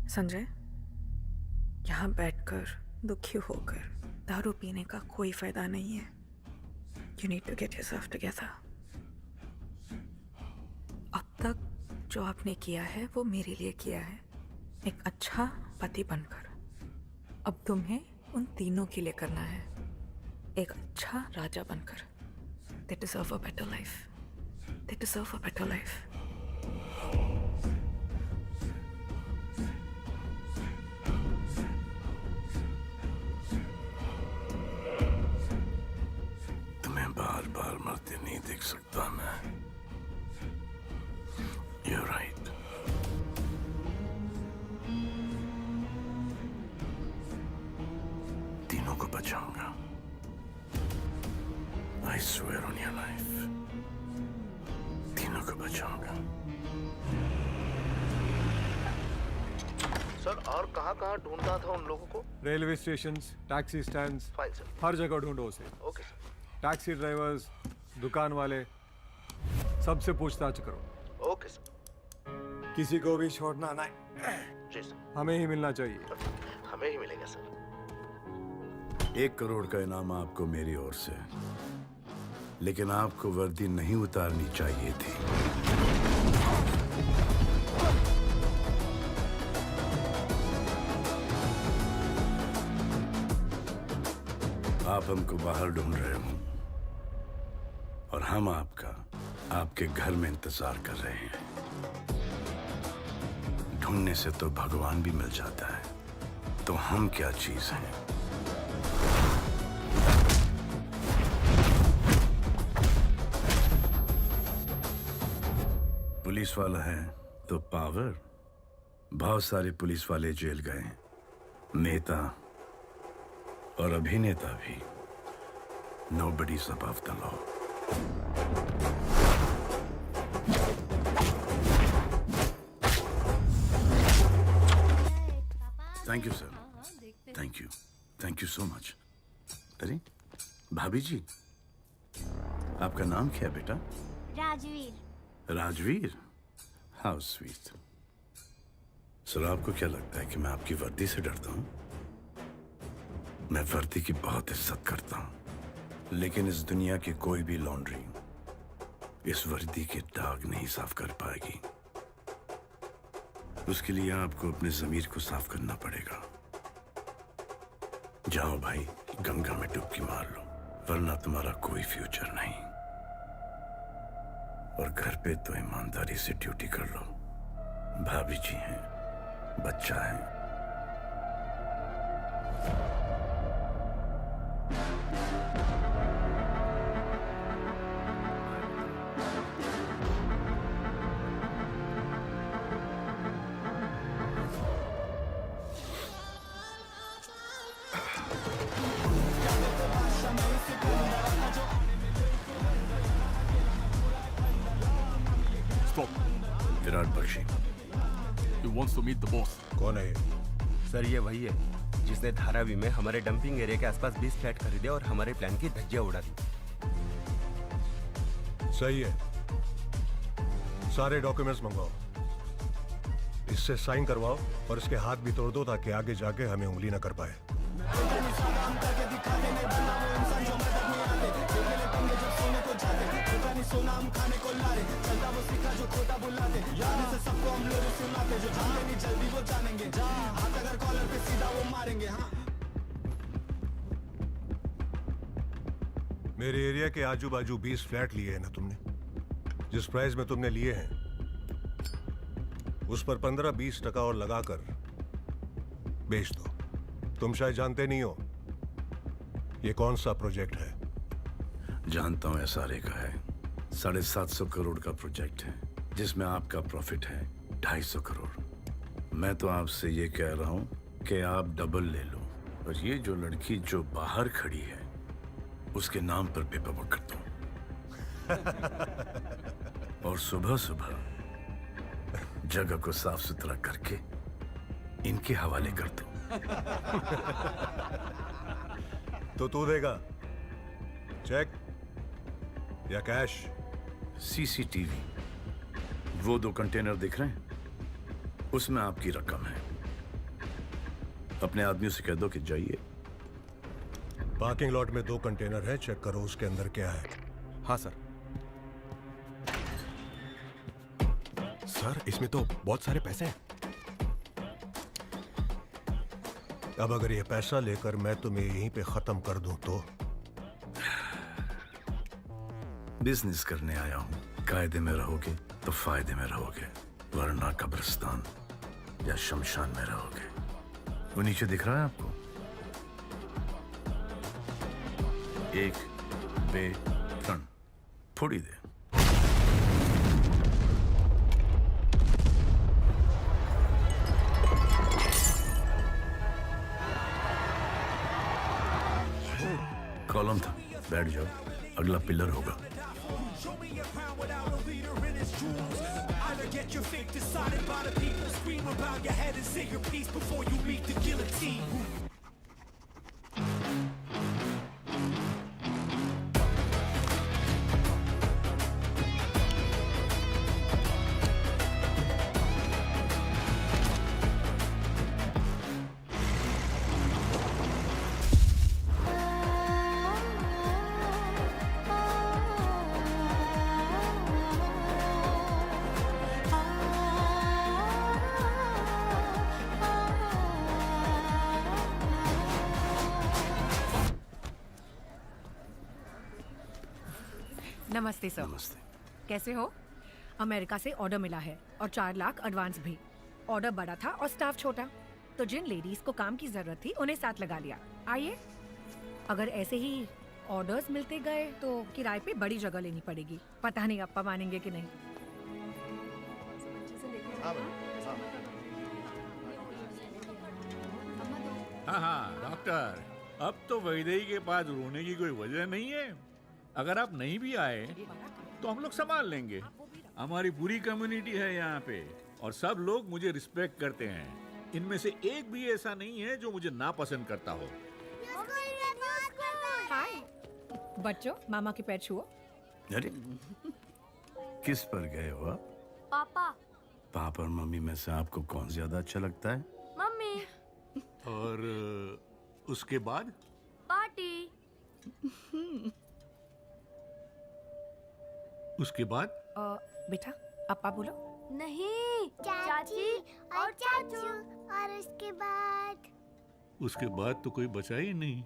संजय, यहाँ बैठकर दुखी होकर दारू पीने का कोई फायदा नहीं है। You need to get yourself together. अब तक जो आपने किया है वो मेरे लिए किया है, एक अच्छा पति बनकर। अब तुम्हें उन तीनों के लिए करना है, एक अच्छा राजा बनकर। They deserve a better life. They They deserve a better life. तुम्हें बार बार मरते नहीं देख सकता मैं। You're right. तीनों को बचाऊंगा। I swear on your life. तीनों को बचाऊंगा। सर और कहाँ ढूंढना था उन लोगों को? Railway station, taxi stand, fine sir. हर जगह ढूंढो उसे। Okay sir. टैक्सी ड्राइवर्स, दुकान वाले, सबसे पूछताछ करो। Okay sir. किसी को भी छोड़ना नहीं। जी सर। हमें ही मिलना चाहिए। हमें ही मिलेगा सर। 1 करोड़ का इनाम आपको मेरी ओर से, लेकिन आपको वर्दी नहीं उतारनी चाहिए थी। आप हमको बाहर ढूंढ रहे हो और हम आपके घर में इंतजार कर रहे हैं। ढूंढने से तो भगवान भी मिल जाता है, तो हम क्या चीज हैं? पुलिस वाला है तो पावर। बहुत सारे पुलिस वाले जेल गए, नेता और अभिनेता भी। Nobody's above the law. Thank you, sir. Thank you. Thank you so much. अरे भाभी जी, आपका नाम क्या है बेटा? Rajveer. Rajveer? How sweet. Sir, आपको क्या लगता है कि मैं आपकी वर्दी से डरता हूँ? मैं वर्दी की बहुत इज्जत करता हूँ, लेकिन इस दुनिया की कोई भी लॉन्ड्री इस वर्दी के दाग नहीं साफ कर पाएगी। उसके लिए आपको अपने ज़मीर को साफ करना पड़ेगा। जाओ भाई, गंगा में डुबकी मार लो, वरना तुम्हारा कोई फ्यूचर नहीं। और घर पे तो ईमानदारी से ड्यूटी कर लो। भाभी जी हैं, बच्चा है। Virat Bakshi. He wants to meet the boss. कौन है ये? सर, ये वही है जिसने धारावी में हमारे डंपिंग एरिया के आसपास 20 फ्लैट खरीदे और हमारे प्लान की धज्जियां उड़ा दी। सही है, सारे डॉक्यूमेंट्स मंगवाओ, इससे साइन करवाओ और इसके हाथ भी तोड़ दो ताकि आगे जाके हमें उंगली न कर पाए। मेरे एरिया के आजू बाजू 20 फ्लैट लिए हैं ना तुमने? जिस प्राइस में तुमने लिए हैं उस पर 15-20% और लगाकर बेच दो। तुम शायद जानते नहीं हो ये कौन सा प्रोजेक्ट है। जानता हूं, SRA का है। 750 करोड़ का प्रोजेक्ट है, जिसमें आपका प्रॉफिट है 250 करोड़। मैं तो आपसे ये कह रहा हूं कि आप डबल ले लो, और ये जो लड़की जो बाहर खड़ी है उसके नाम पर पेपर वर्क कर दो। और सुबह सुबह जगह को साफ सुथरा करके इनके हवाले कर दो। तो तू देगा चेक या कैश? CCTV, वो 2 कंटेनर दिख रहे हैं, उसमें आपकी रकम है। अपने आदमियों से कह दो कि जाइए। पार्किंग लॉट में 2 कंटेनर है, चेक करो उसके अंदर क्या है। हाँ सर। सर, इसमें तो बहुत सारे पैसे हैं। अब अगर ये पैसा लेकर मैं तुम्हें यहीं पे खत्म कर दूं तो? बिजनेस करने आया हूं, कायदे में रहोगे तो फायदे में रहोगे, वरना कब्रिस्तान या शमशान में रहोगे। वो नीचे दिख रहा है आपको? 1 2 3 फोड़ी दे। कॉलम था, बैठ जाओ, अगला पिलर होगा। Either get your fate decided by the people, scream about your head and say your piece before you meet the guillotine. नमस्ते सर। नमस्ते। कैसे हो? अमेरिका से ऑर्डर मिला है और 4 लाख एडवांस भी। ऑर्डर बड़ा था और स्टाफ छोटा, तो जिन लेडीज को काम की जरूरत थी उन्हें साथ लगा लिया। आइए, अगर ऐसे ही ऑर्डर्स मिलते गए तो किराए पे बड़ी जगह लेनी पड़ेगी। पता नहीं अप्पा मानेंगे कि नहीं। हाँ डॉक्टर, अब तो वैदेही के पास रोने की कोई वजह नहीं है। अगर आप नहीं भी आए तो हम लोग संभाल लेंगे। हमारी पूरी कम्युनिटी है यहाँ पे और सब लोग मुझे रिस्पेक्ट करते हैं। इनमें से एक भी ऐसा नहीं है जो मुझे नापसंद करता हो। हाय बच्चों, मामा के पैर छुओ। अरे किस पर गए हो आप? पापा। पापा और मम्मी में से आपको कौन ज्यादा अच्छा लगता है? मम्मी। और उसके बाद? पार्टी। उसके बाद? बेटा अप्पा बोलो। नहीं, चाची और चाचू। और उसके बाद? उसके बाद तो कोई बचा ही नहीं।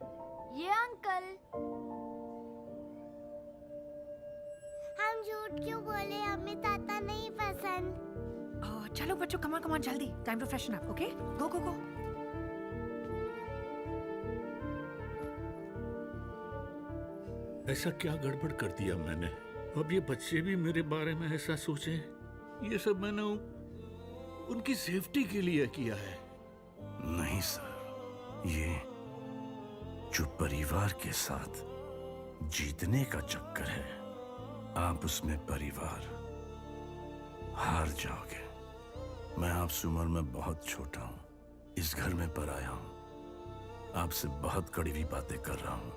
ये अंकल। हम झूठ क्यों बोले? हमें ताता नहीं पसंद। चलो बच्चों, कमान कमान जल्दी, time to freshen up. Okay, go go go. ऐसा क्या गड़बड़ कर दिया मैंने? अब ये बच्चे भी मेरे बारे में ऐसा सोचे। ये सब मैंने उनकी सेफ्टी के लिए किया है। नहीं सर, ये जो परिवार के साथ जीतने का चक्कर है, आप उसमें परिवार हार जाओगे। मैं आपसे उम्र में बहुत छोटा हूँ, इस घर में पराया हूँ, आपसे बहुत कड़वी बातें कर रहा हूँ।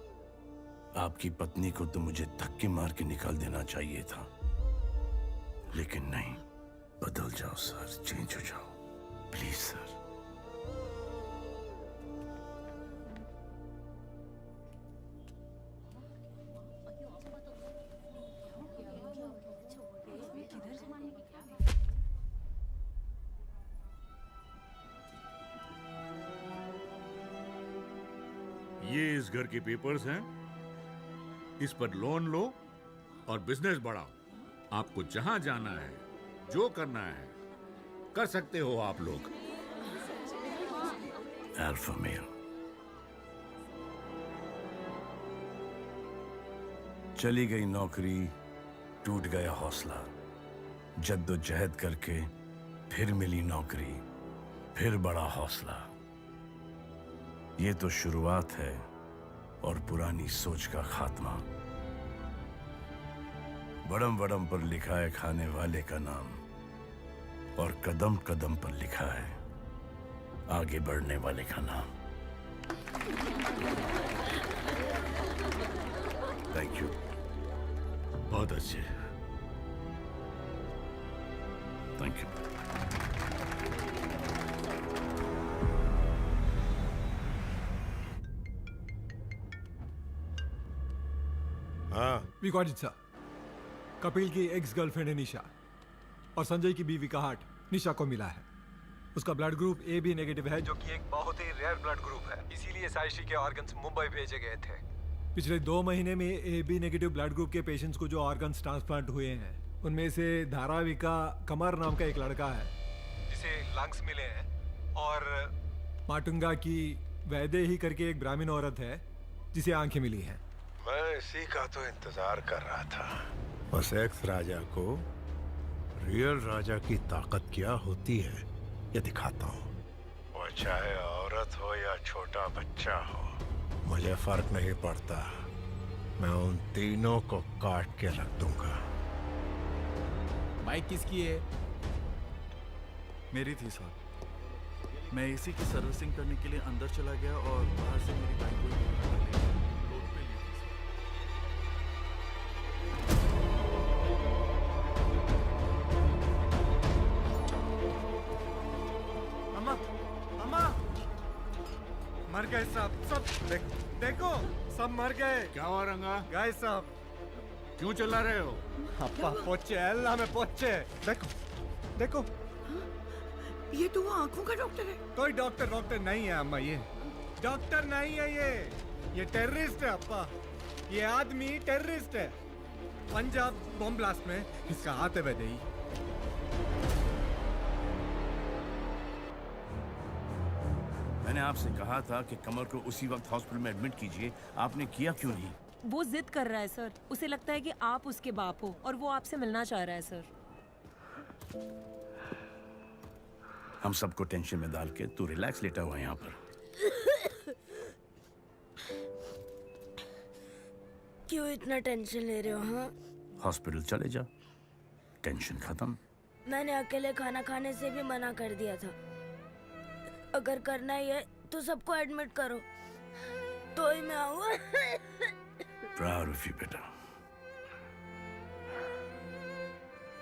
आपकी पत्नी को तो मुझे धक्के मार के निकाल देना चाहिए था, लेकिन नहीं। बदल जाओ सर, चेंज हो जाओ प्लीज सर। ये इस घर के पेपर्स हैं, इस पर लोन लो और बिजनेस बढ़ाओ। आपको जहां जाना है, जो करना है, कर सकते हो आप लोग। Alpha male. चली गई नौकरी, टूट गया हौसला। जद्दोजहद करके फिर मिली नौकरी, फिर बड़ा हौसला। ये तो शुरुआत है और पुरानी सोच का खात्मा। बड़म बड़म पर लिखा है खाने वाले का नाम, और कदम कदम पर लिखा है आगे बढ़ने वाले का नाम। Thank you. बहुत अच्छे। Thank you. We got it sir. Kapil की एक्स गर्लफ्रेंड है निशा, और संजय की बीवी का हार्ट निशा को मिला है। उसका ब्लड ग्रुप AB नेगेटिव है, जो कि एक बहुत ही रेयर ब्लड ग्रुप है। इसीलिए साइशी के ऑर्गन्स मुंबई भेजे गए थे। पिछले 2 महीने में AB नेगेटिव ब्लड ग्रुप के पेशेंट्स को जो ऑर्गन्स ट्रांसप्लांट हुए हैं, उनमें से धारावी का कमर नाम का एक लड़का है जिसे लंग्स मिले हैं, और माटुंगा की वैदेही करके एक ब्राह्मण औरत है जिसे आंखें मिली हैं। मैं इसी का तो इंतजार कर रहा था। बस एक्स राजा को रियल राजा की ताकत क्या होती है ये दिखाता हूँ। वो चाहे औरत हो या छोटा बच्चा हो, मुझे फर्क नहीं पड़ता। मैं उन तीनों को काट के रख दूंगा। बाइक किसकी है? मेरी थी सर। मैं एसी की सर्विसिंग करने के लिए अंदर चला गया और बाहर से मेरी बाइक को लोड पे ली थी सर। अम्मा, अम्मा, मर गए सब देखो सब मर गए। क्या हुआ रंगा? गए सब। क्यों चिल्ला रहे हो? अप्पा पोचे, अल्लाह में पोचे। देखो ये तो वो आंखों का डॉक्टर है। कोई डॉक्टर नहीं है अम्मा, ये डॉक्टर नहीं है, ये टेररिस्ट है अप्पा। ये आदमी टेररिस्ट है। पंजाब बॉम्ब ब्लास्ट में इसका हाथ है वैदेही। मैंने आपसे कहा था कि कमर को उसी वक्त हॉस्पिटल में एडमिट कीजिए, आपने किया क्यों नहीं? वो जिद कर रहा है सर। उसे लगता है कि आप उसके बाप हो और वो आपसे मिलना चाह रहा है सर। हम सबको टेंशन में डाल के तू रिलैक्स लेटा हुआ है यहाँ पर। क्यों इतना टेंशन ले रहे हो? हाँ, हॉस्पिटल चले जा, टेंशन खत्म। मैंने अकेले खाना खाने से भी मना कर दिया था। अगर करना ही है तो सबको एडमिट करो, तो ही मैं आऊंगा। प्राउड ऑफ यू बेटा।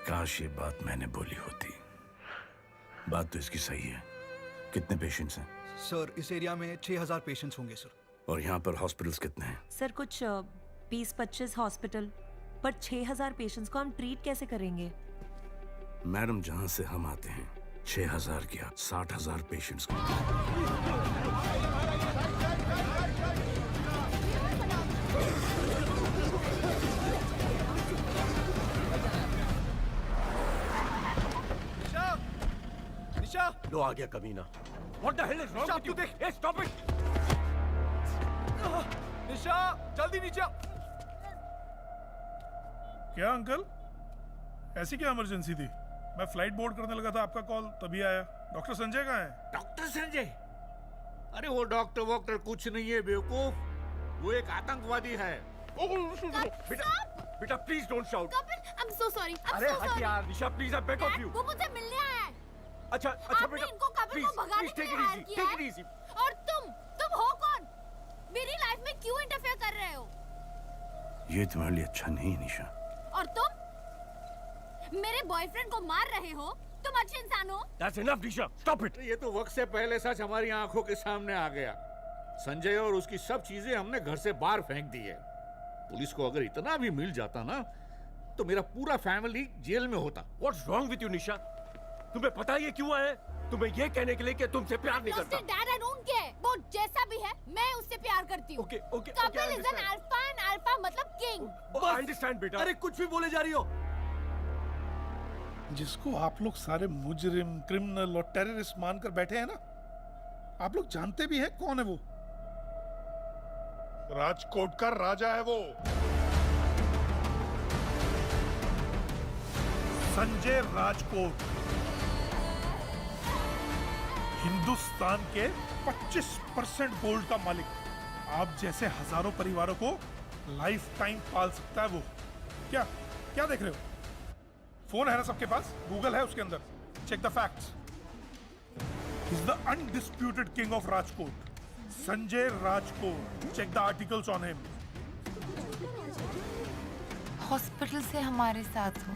काश ये बात मैंने बोली होती। बात तो इसकी सही है। कितने पेशेंट्स हैं? सर इस एरिया में 6000 पेशेंट्स होंगे सर। और यहाँ पर हॉस्पिटल्स कितने हैं? सर कुछ 20-25 हॉस्पिटल, पर 6000 पेशेंट्स को हम ट्रीट कैसे करेंगे? मैडम, जहाँ से हम आते हैं 6000 क्या 60,000 पेशेंट्स को। लो आ गया कमीना। What the hell is wrong with you? Hey, stop it! निशा, जल्दी नीचे। क्या अंकल, ऐसी क्या इमरजेंसी थी? मैं फ्लाइट बोर्ड करने लगा था, आपका कॉल तभी आया। डॉक्टर संजय कहाँ है? डॉक्टर संजय? अरे वो डॉक्टर वॉक्टर कुछ नहीं है बेवकूफ, वो एक आतंकवादी है। बेटा please don't shout. I'm so sorry. अरे हट यार Nisha, please I beg of you. वो मुझे मिलने आया है। अच्छा बेटा, इनको कपिल को भगाने के लिए हायर किया है। और तुम हो कौन? मेरी लाइफ में क्यों इंटरफेयर कर रहे हो? ये तुम्हारे लिए अच्छा नहीं निशा। और तुम मेरे बॉयफ्रेंड को मार रहे हो? तुम अच्छे इंसान हो? That's enough, Nisha, stop it. ये तो वक्त से पहले सच हमारी आंखों के सामने आ गया। संजय और उसकी सब चीजें हमने घर से बाहर फेंक दी है। पुलिस को अगर इतना भी मिल जाता ना, तो मेरा पूरा फैमिली जेल में होता। What's wrong with you, निशा? तुम्हें पता है ये क्यों आए? तुम्हें ये कहने के लिए कि तुमसे प्यार नहीं करता। डैड आई डोंट केयर, वो जैसा भी है मैं उससे प्यार करती हूँ। Okay, Kapil is an alpha and alpha मतलब किंग। I understand बेटा। अरे कुछ भी बोले जा रही हो। जिसको आप लोग सारे मुजरिम, क्रिमिनल और टेररिस्ट मानकर बैठे हैं ना, आप लोग जानते भी हैं कौन है वो? राजकोट का राजा है वो, संजय राजकोट। हिंदुस्तान के 25% गोल्ड का मालिक। आप जैसे हजारों परिवारों को लाइफ टाइम पाल सकता है वो। क्या क्या देख रहे हो? फोन है ना सबके पास, गूगल है उसके अंदर, check the facts. He is the undisputed king of Rajkot, Sanjay Rajkot. Check the articles on him. Hospital से हमारे साथ हो,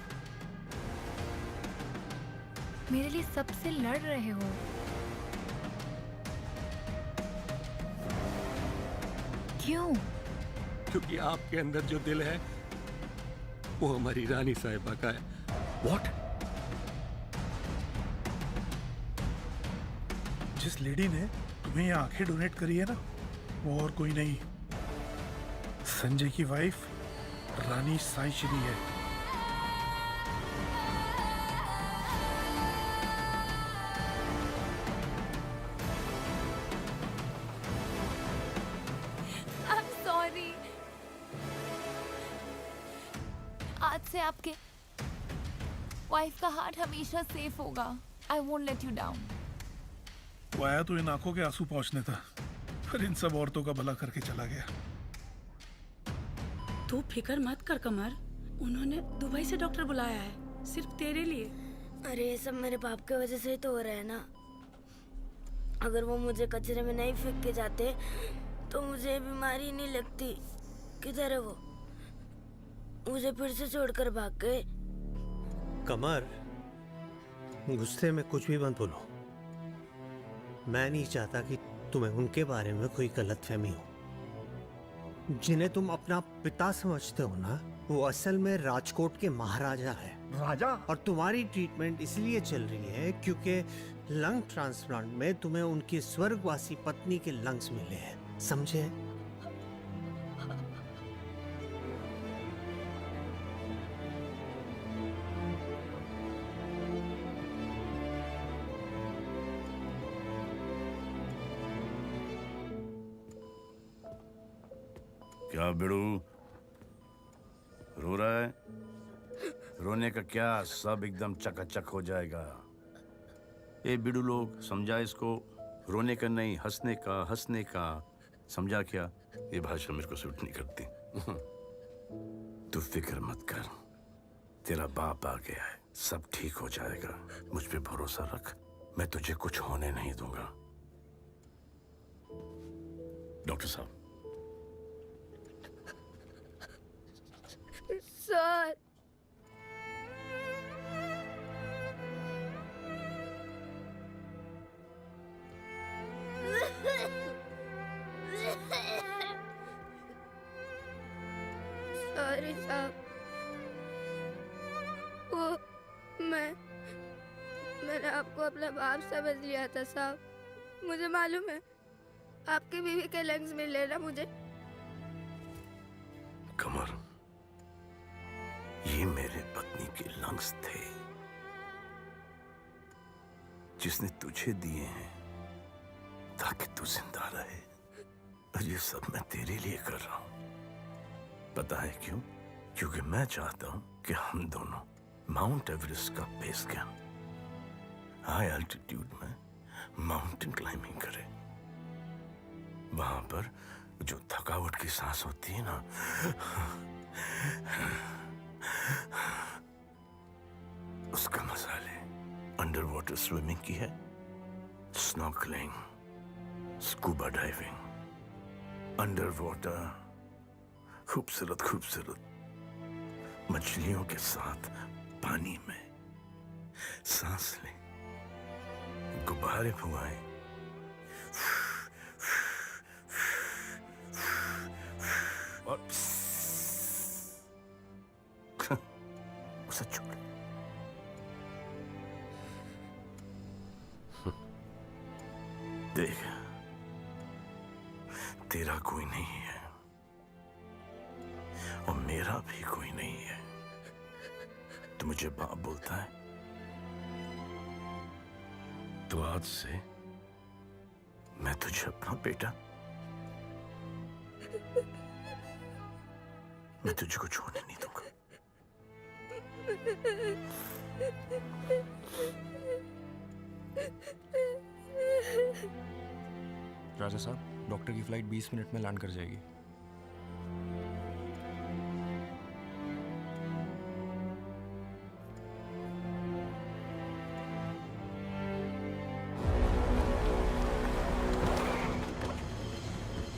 मेरे लिए सबसे लड़ रहे हो। क्यों? क्योंकि आपके अंदर जो दिल है वो हमारी रानी साहिबा का है। What? जिस लेडी ने तुम्हें ये आंखें डोनेट करी है ना, वो और कोई नहीं, संजय की वाइफ रानी साईश्री है। से आपके वाइफ का हार्ट हमेशा सेफ होगा। I won't let you down. वो आया तो इन आंखों के आंसू पहुंचने था, पर इन सब औरतों का भला करके चला गया। तू फिक्र मत कर कमर, उन्होंने दुबई से डॉक्टर बुलाया है सिर्फ तेरे लिए। अरे ये सब मेरे पाप की वजह से ही तो हो रहा है ना। अगर वो मुझे कचरे में नहीं फेंक के जाते तो मुझे बीमारी नहीं लगती। किधर है वो? मुझे फिर से छोड़कर भाग गए। कमर, गुस्से में कुछ भी मत बोलो। मैं नहीं चाहता कि तुम्हें उनके बारे में कोई गलतफहमी हो। जिन्हें तुम अपना पिता समझते हो ना, वो असल में राजकोट के महाराजा है। राजा? और तुम्हारी ट्रीटमेंट इसलिए चल रही है क्योंकि लंग ट्रांसप्लांट में तुम्हें उनकी स्वर्गवासी पत्नी के लंग्स मिले हैं, समझे? क्या बिड़ू रो रहा है? रोने का क्या, सब एकदम चकाचक हो जाएगा। ए बिड़ू लोग, समझा इसको? रोने का नहीं, हंसने का, हंसने का। समझा क्या? ये भाषा मेरे को सूट नहीं करती। तू फिक्र मत कर, तेरा बाप आ गया है, सब ठीक हो जाएगा। मुझ पे भरोसा रख, मैं तुझे कुछ होने नहीं दूंगा। डॉक्टर साहब। सर, सॉरी साहब, वो मैंने आपको अपना बाप समझ लिया था साहब। मुझे मालूम है आपकी बीवी के लंग्स मिले ना मुझे। कमर, ये मेरे पत्नी के लंग्स थे जिसने तुझे दिए हैं ताकि तू जिंदा रहे। और ये सब मैं तेरे लिए कर रहा हूं। पता है क्यों? क्योंकि मैं चाहता हूं कि हम दोनों माउंट एवरेस्ट का बेस कैंप हाई एल्टीट्यूड में माउंटेन क्लाइंबिंग करें। वहां पर जो थकावट की सांस होती है ना, उसका मजा ले। अंडर वाटर स्विमिंग की है, snorkelling, scuba diving, under water खूबसूरत खूबसूरत मछलियों के साथ पानी में सांस ले, गुब्बारे फुआए, और उसे छोड़। देख, तेरा कोई नहीं है और मेरा भी कोई नहीं है। तू मुझे बाप बोलता है, तो आज से मैं तुझे अपना बेटा, मैं तुझे को छोड़ने नहीं दूंगा। राजा साहब, डॉक्टर की फ्लाइट 20 मिनट में लैंड कर जाएगी।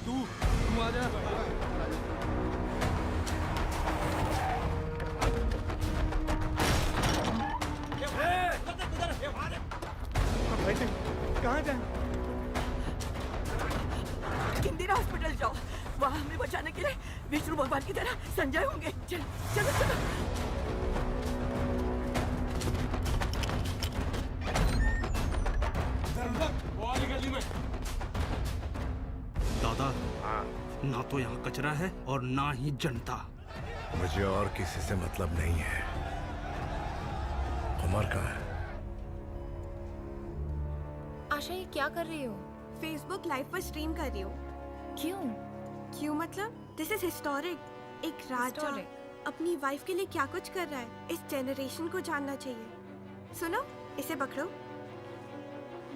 तू आ जा। कहाँ जाए? इंदिरा हॉस्पिटल जाओ, वहाँ हमें बचाने के लिए विष्णु भगवान की तरह संजय होंगे। चलो चलो चलो। वो वाली गली में। दादा, ना तो यहाँ कचरा है और ना ही जनता। मुझे और किसी से मतलब नहीं है। उमर कहाँ है? आशा, ये क्या कर रही हो? फेसबुक लाइव पर स्ट्रीम कर रही हो। क्यों? क्यों मतलब? This is historic. एक राजा अपनी वाइफ के लिए क्या कुछ कर रहा है इस जनरेशन को जानना चाहिए। सुनो, इसे पकड़ो।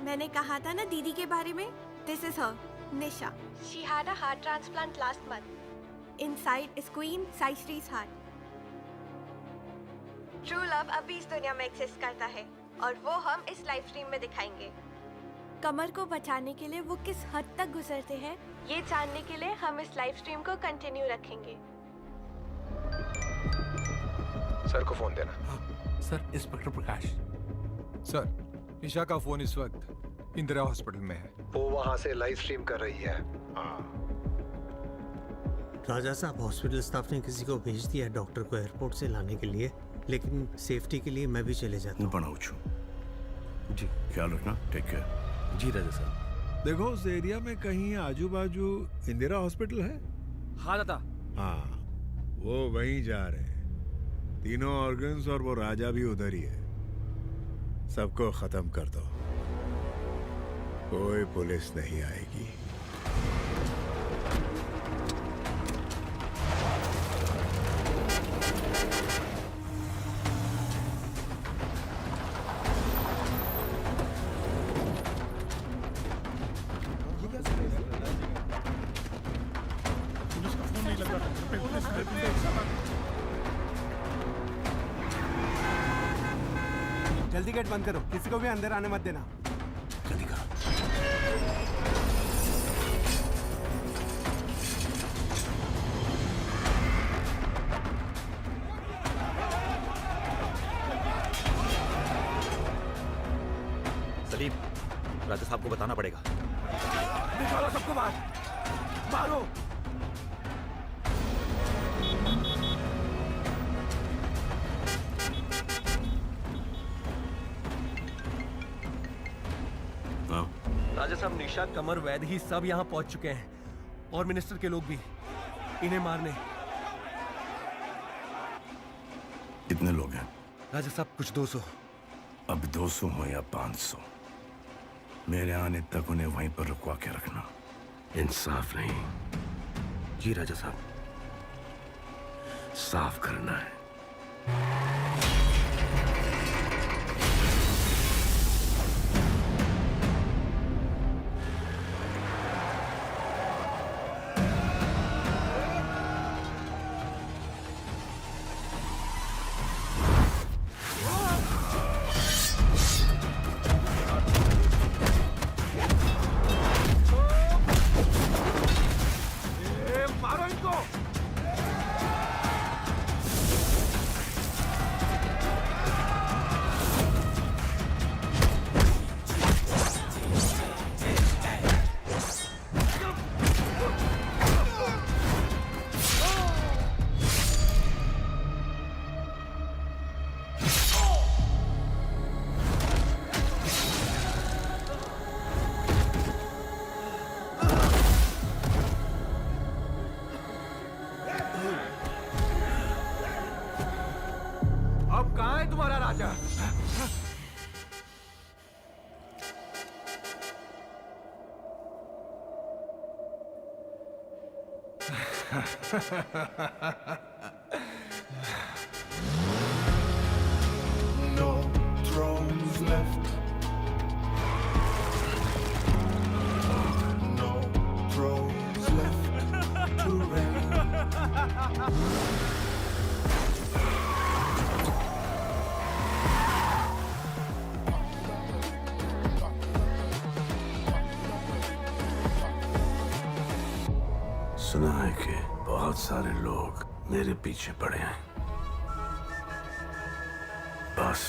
मैंने कहा था ना दीदी के बारे में। This is her, Nisha. She had a heart transplant last month. Inside is queen sister's heart. True love अभी इस दुनिया में एक्सिस्ट करता है और वो हम इस लाइव स्ट्रीम में दिखाएंगे। कमर को बचाने के लिए वो किस हद तक गुजरते हैं ये जानने के लिए हम इस लाइव स्ट्रीम को कंटिन्यू रखेंगे। सर को फोन देना। सर, इंस्पेक्टर प्रकाश। सर, निशा का फोन इस वक्त इंदिरा हॉस्पिटल में है। वो वहाँ से लाइव स्ट्रीम कर रही है। राजा साहब, हॉस्पिटल स्टाफ ने किसी को भेज दिया है डॉक्टर को एयरपोर्ट से लाने के लिए, लेकिन सेफ्टी के लिए मैं भी चले जाता हूँ। जी, ख्याल रखना। Take care. जी राजा साहब। देखो, उस एरिया में कहीं आजू बाजू इंदिरा हॉस्पिटल है? हाँ दादा। हाँ, वो वहीं जा रहे हैं। तीनों ऑर्गन्स और वो राजा भी उधर ही है। सबको खत्म कर दो, कोई पुलिस नहीं आएगी। जल्दी गेट बंद करो, किसी को भी अंदर आने मत देना। जल्दी करो। सलीम, राजा साहब को बताना पड़ेगा। निकालो सबको बाहर, मारो। राजा साहब, निशा, कमर, वैद ही सब यहाँ पहुंच चुके हैं और मिनिस्टर के लोग भी इन्हें मारने। कितने लोग हैं? राजा साहब, कुछ 200। अब 200 हो या 500, मेरे आने तक उन्हें वहीं पर रुकवा के रखना। इंसाफ नहीं। जी राजा साहब। साफ करना है। मारो इनको। अब कहाँ है तुम्हारा राजा? No thrones left. No thrones left to reign. सुना है कि बहुत सारे लोग मेरे पीछे पड़े हैं। बस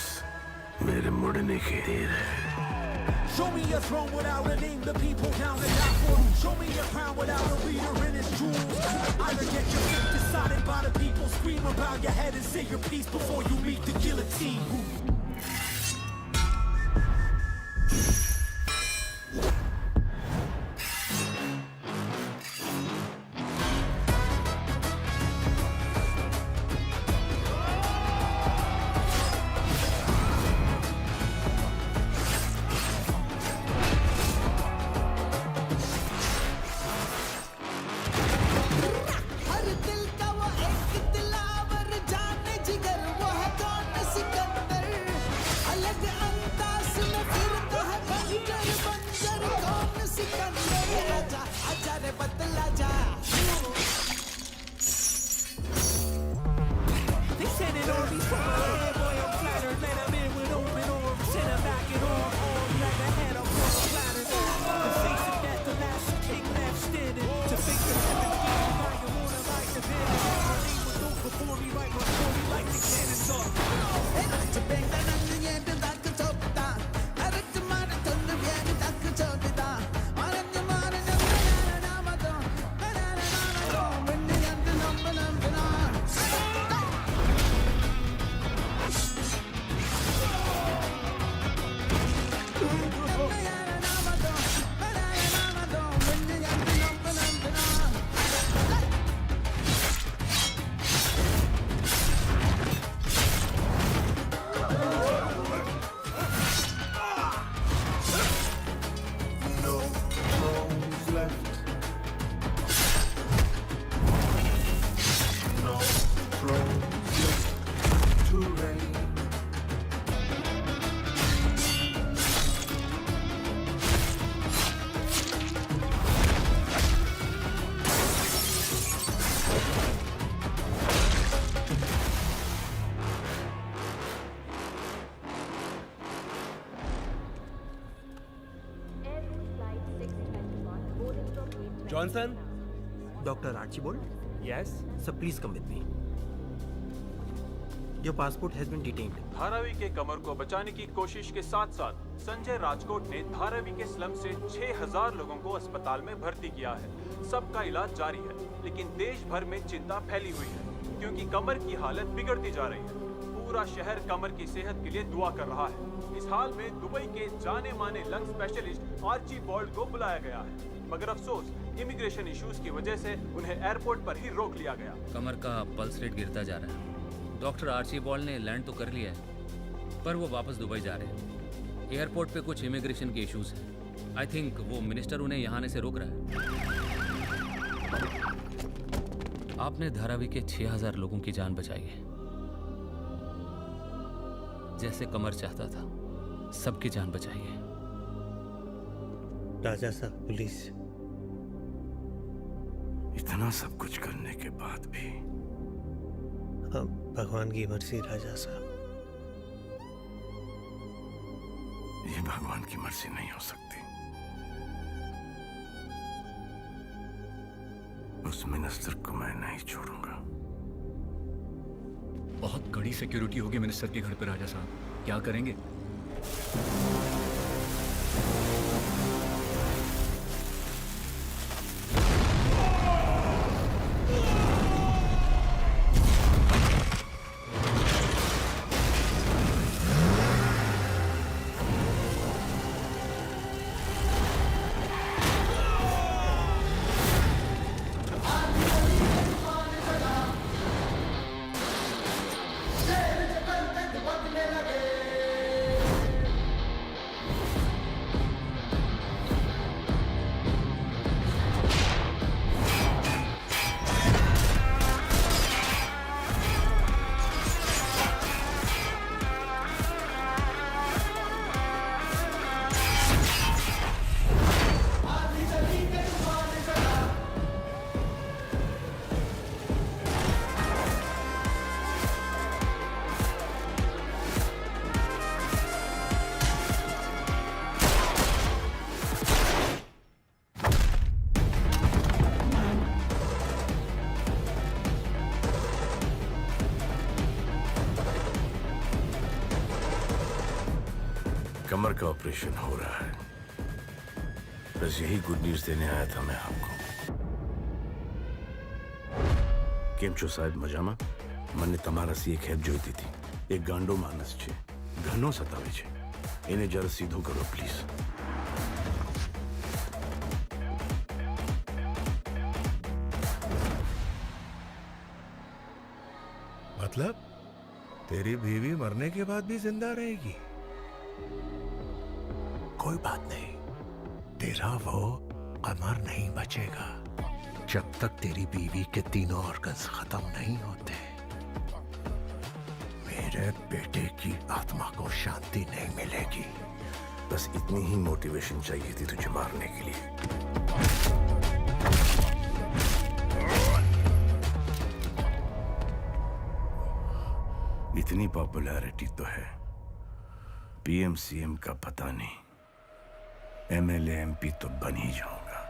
मेरे मुड़ने की देर है। Show me a throne without a name, the people down to die for you. Show me a crown without a leader in its jewels. Either get your fate decided by the people, scream about your head and say your piece before you meet the guillotine. हर दिल का वो एक Dilawar Johnson? Dr. Archibald? Yes? Sir, please come with me. Your passport has been detained. Dharavi के कमर को बचाने की कोशिश के साथ साथ संजय राजकोट ने धारावी के स्लम से 6000 लोगों को अस्पताल में भर्ती किया है। सबका इलाज जारी है, लेकिन देश भर में चिंता फैली हुई है क्योंकि कमर की हालत बिगड़ती जा रही है। पूरा शहर कमर की सेहत के लिए दुआ कर रहा है। इस हाल में दुबई के जाने माने लंग स्पेशलिस्ट आर्चीबाल्ड को बुलाया गया है, मगर अफसोस इमिग्रेशन इश्यूज की वजह से उन्हें एयरपोर्ट पर ही रोक लिया गया। कमर का पल्स रेट गिरता जा रहा है। डॉक्टर आर्चीबाल्ड ने लैंड तो कर लिया है, पर वो वापस दुबई जा रहे हैं। एयरपोर्ट पे कुछ इमिग्रेशन के इश्यूज हैं। आई थिंक वो मिनिस्टर उन्हें यहाँ आने से रोक रहा है। आपने धारावी के 6000 लोगों की जान बचाई है, जैसे कमर चाहता था। सबकी जान बचाई है। राजा साहब, पुलिस। इतना सब कुछ करने के बाद भी हाँ, भगवान की मर्जी राजा साहब। ये भगवान की मर्जी नहीं हो सकती। उस मिनिस्टर को मैं नहीं छोड़ूंगा। बहुत कड़ी सिक्योरिटी होगी मिनिस्टर के घर पे राजा साहब, क्या करेंगे? कमर का ऑपरेशन हो रहा है। बस यही गुड न्यूज देने आया था मैं आपको। केम छो साहेब, मजामा? મને તમારાથી એક હેલ્પ જોઈતી હતી। એક ગાંડો માણસ છે, ઘણો સતાવે છે। એને જરા સીધો કરો પ્લીઝ। मतलब तेरी बीवी मरने के बाद भी जिंदा रहेगी? कोई बात नहीं, तेरा वो कमर नहीं बचेगा जब तक तेरी बीवी के तीनों ऑर्गन्स खत्म नहीं होते। मेरे बेटे की आत्मा को शांति नहीं मिलेगी। बस इतनी ही मोटिवेशन चाहिए थी तुझे मारने के लिए। इतनी पॉपुलैरिटी तो है, पीएम सीएम का पता नहीं, एमएलए एमपी तो बन ही जाऊंगा,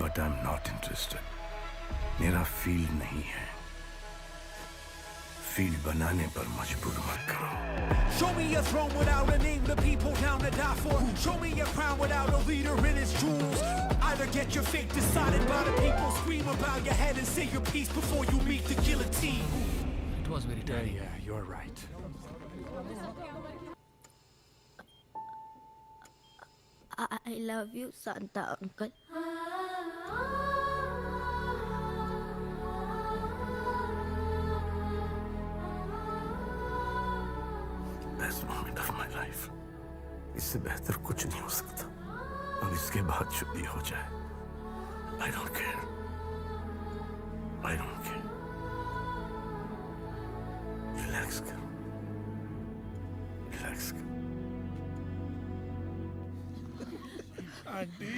but I am not interested. मेरा फील्ड नहीं है। फील्ड बनाने पर मजबूर मत करो। Show me a throne without a name, the people down to die for. Show me a crown without a leader in its jewels. Either get your fate decided by the people, scream about your head and say your piece before you meet the guillotine. It was very tight. Yeah, you're right. I love you, Santa Uncle. Best moment of my life. इससे बेहतर कुछ नहीं हो सकता। अब इसके बाद जो भी हो जाए, I don't care. I don't care. Relax कर, relax कर। आंटी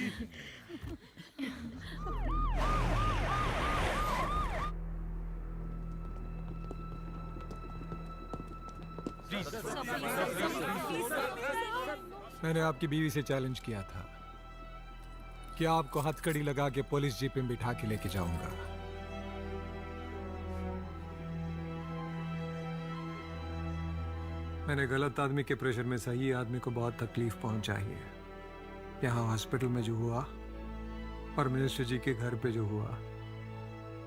मैंने आपकी बीवी से चैलेंज किया था क्या आपको हथकड़ी लगा के पुलिस जीप में बिठा के लेके जाऊंगा? मैंने गलत आदमी के प्रेशर में सही आदमी को बहुत तकलीफ पहुंचाई है। यहाँ हॉस्पिटल में जो हुआ और मिनिस्टर जी के घर पे जो हुआ,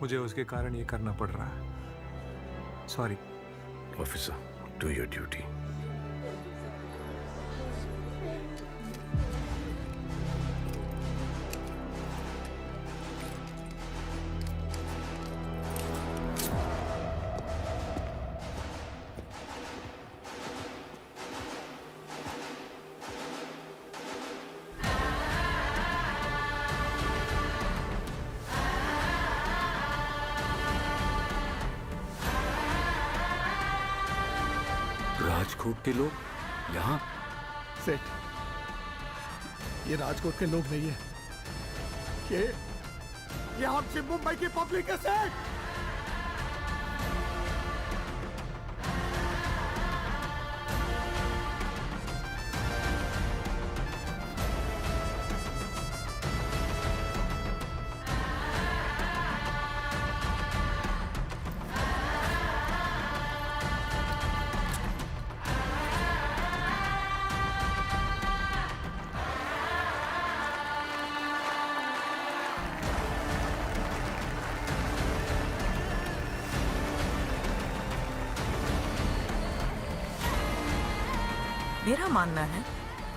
मुझे उसके कारण ये करना पड़ रहा है। Sorry. Officer, do your duty. Rajkot के लोग यहाँ? सेठ, ये राजकोट के लोग नहीं है, ये आपसे मुंबई की पब्लिक है सेठ। मेरा मानना है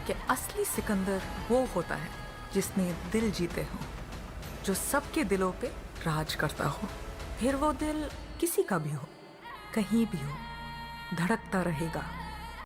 कि असली सिकंदर वो होता है जिसने दिल जीते हो, जो सबके दिलों पे राज करता हो। फिर वो दिल किसी का भी हो, कहीं भी हो, धड़कता रहेगा।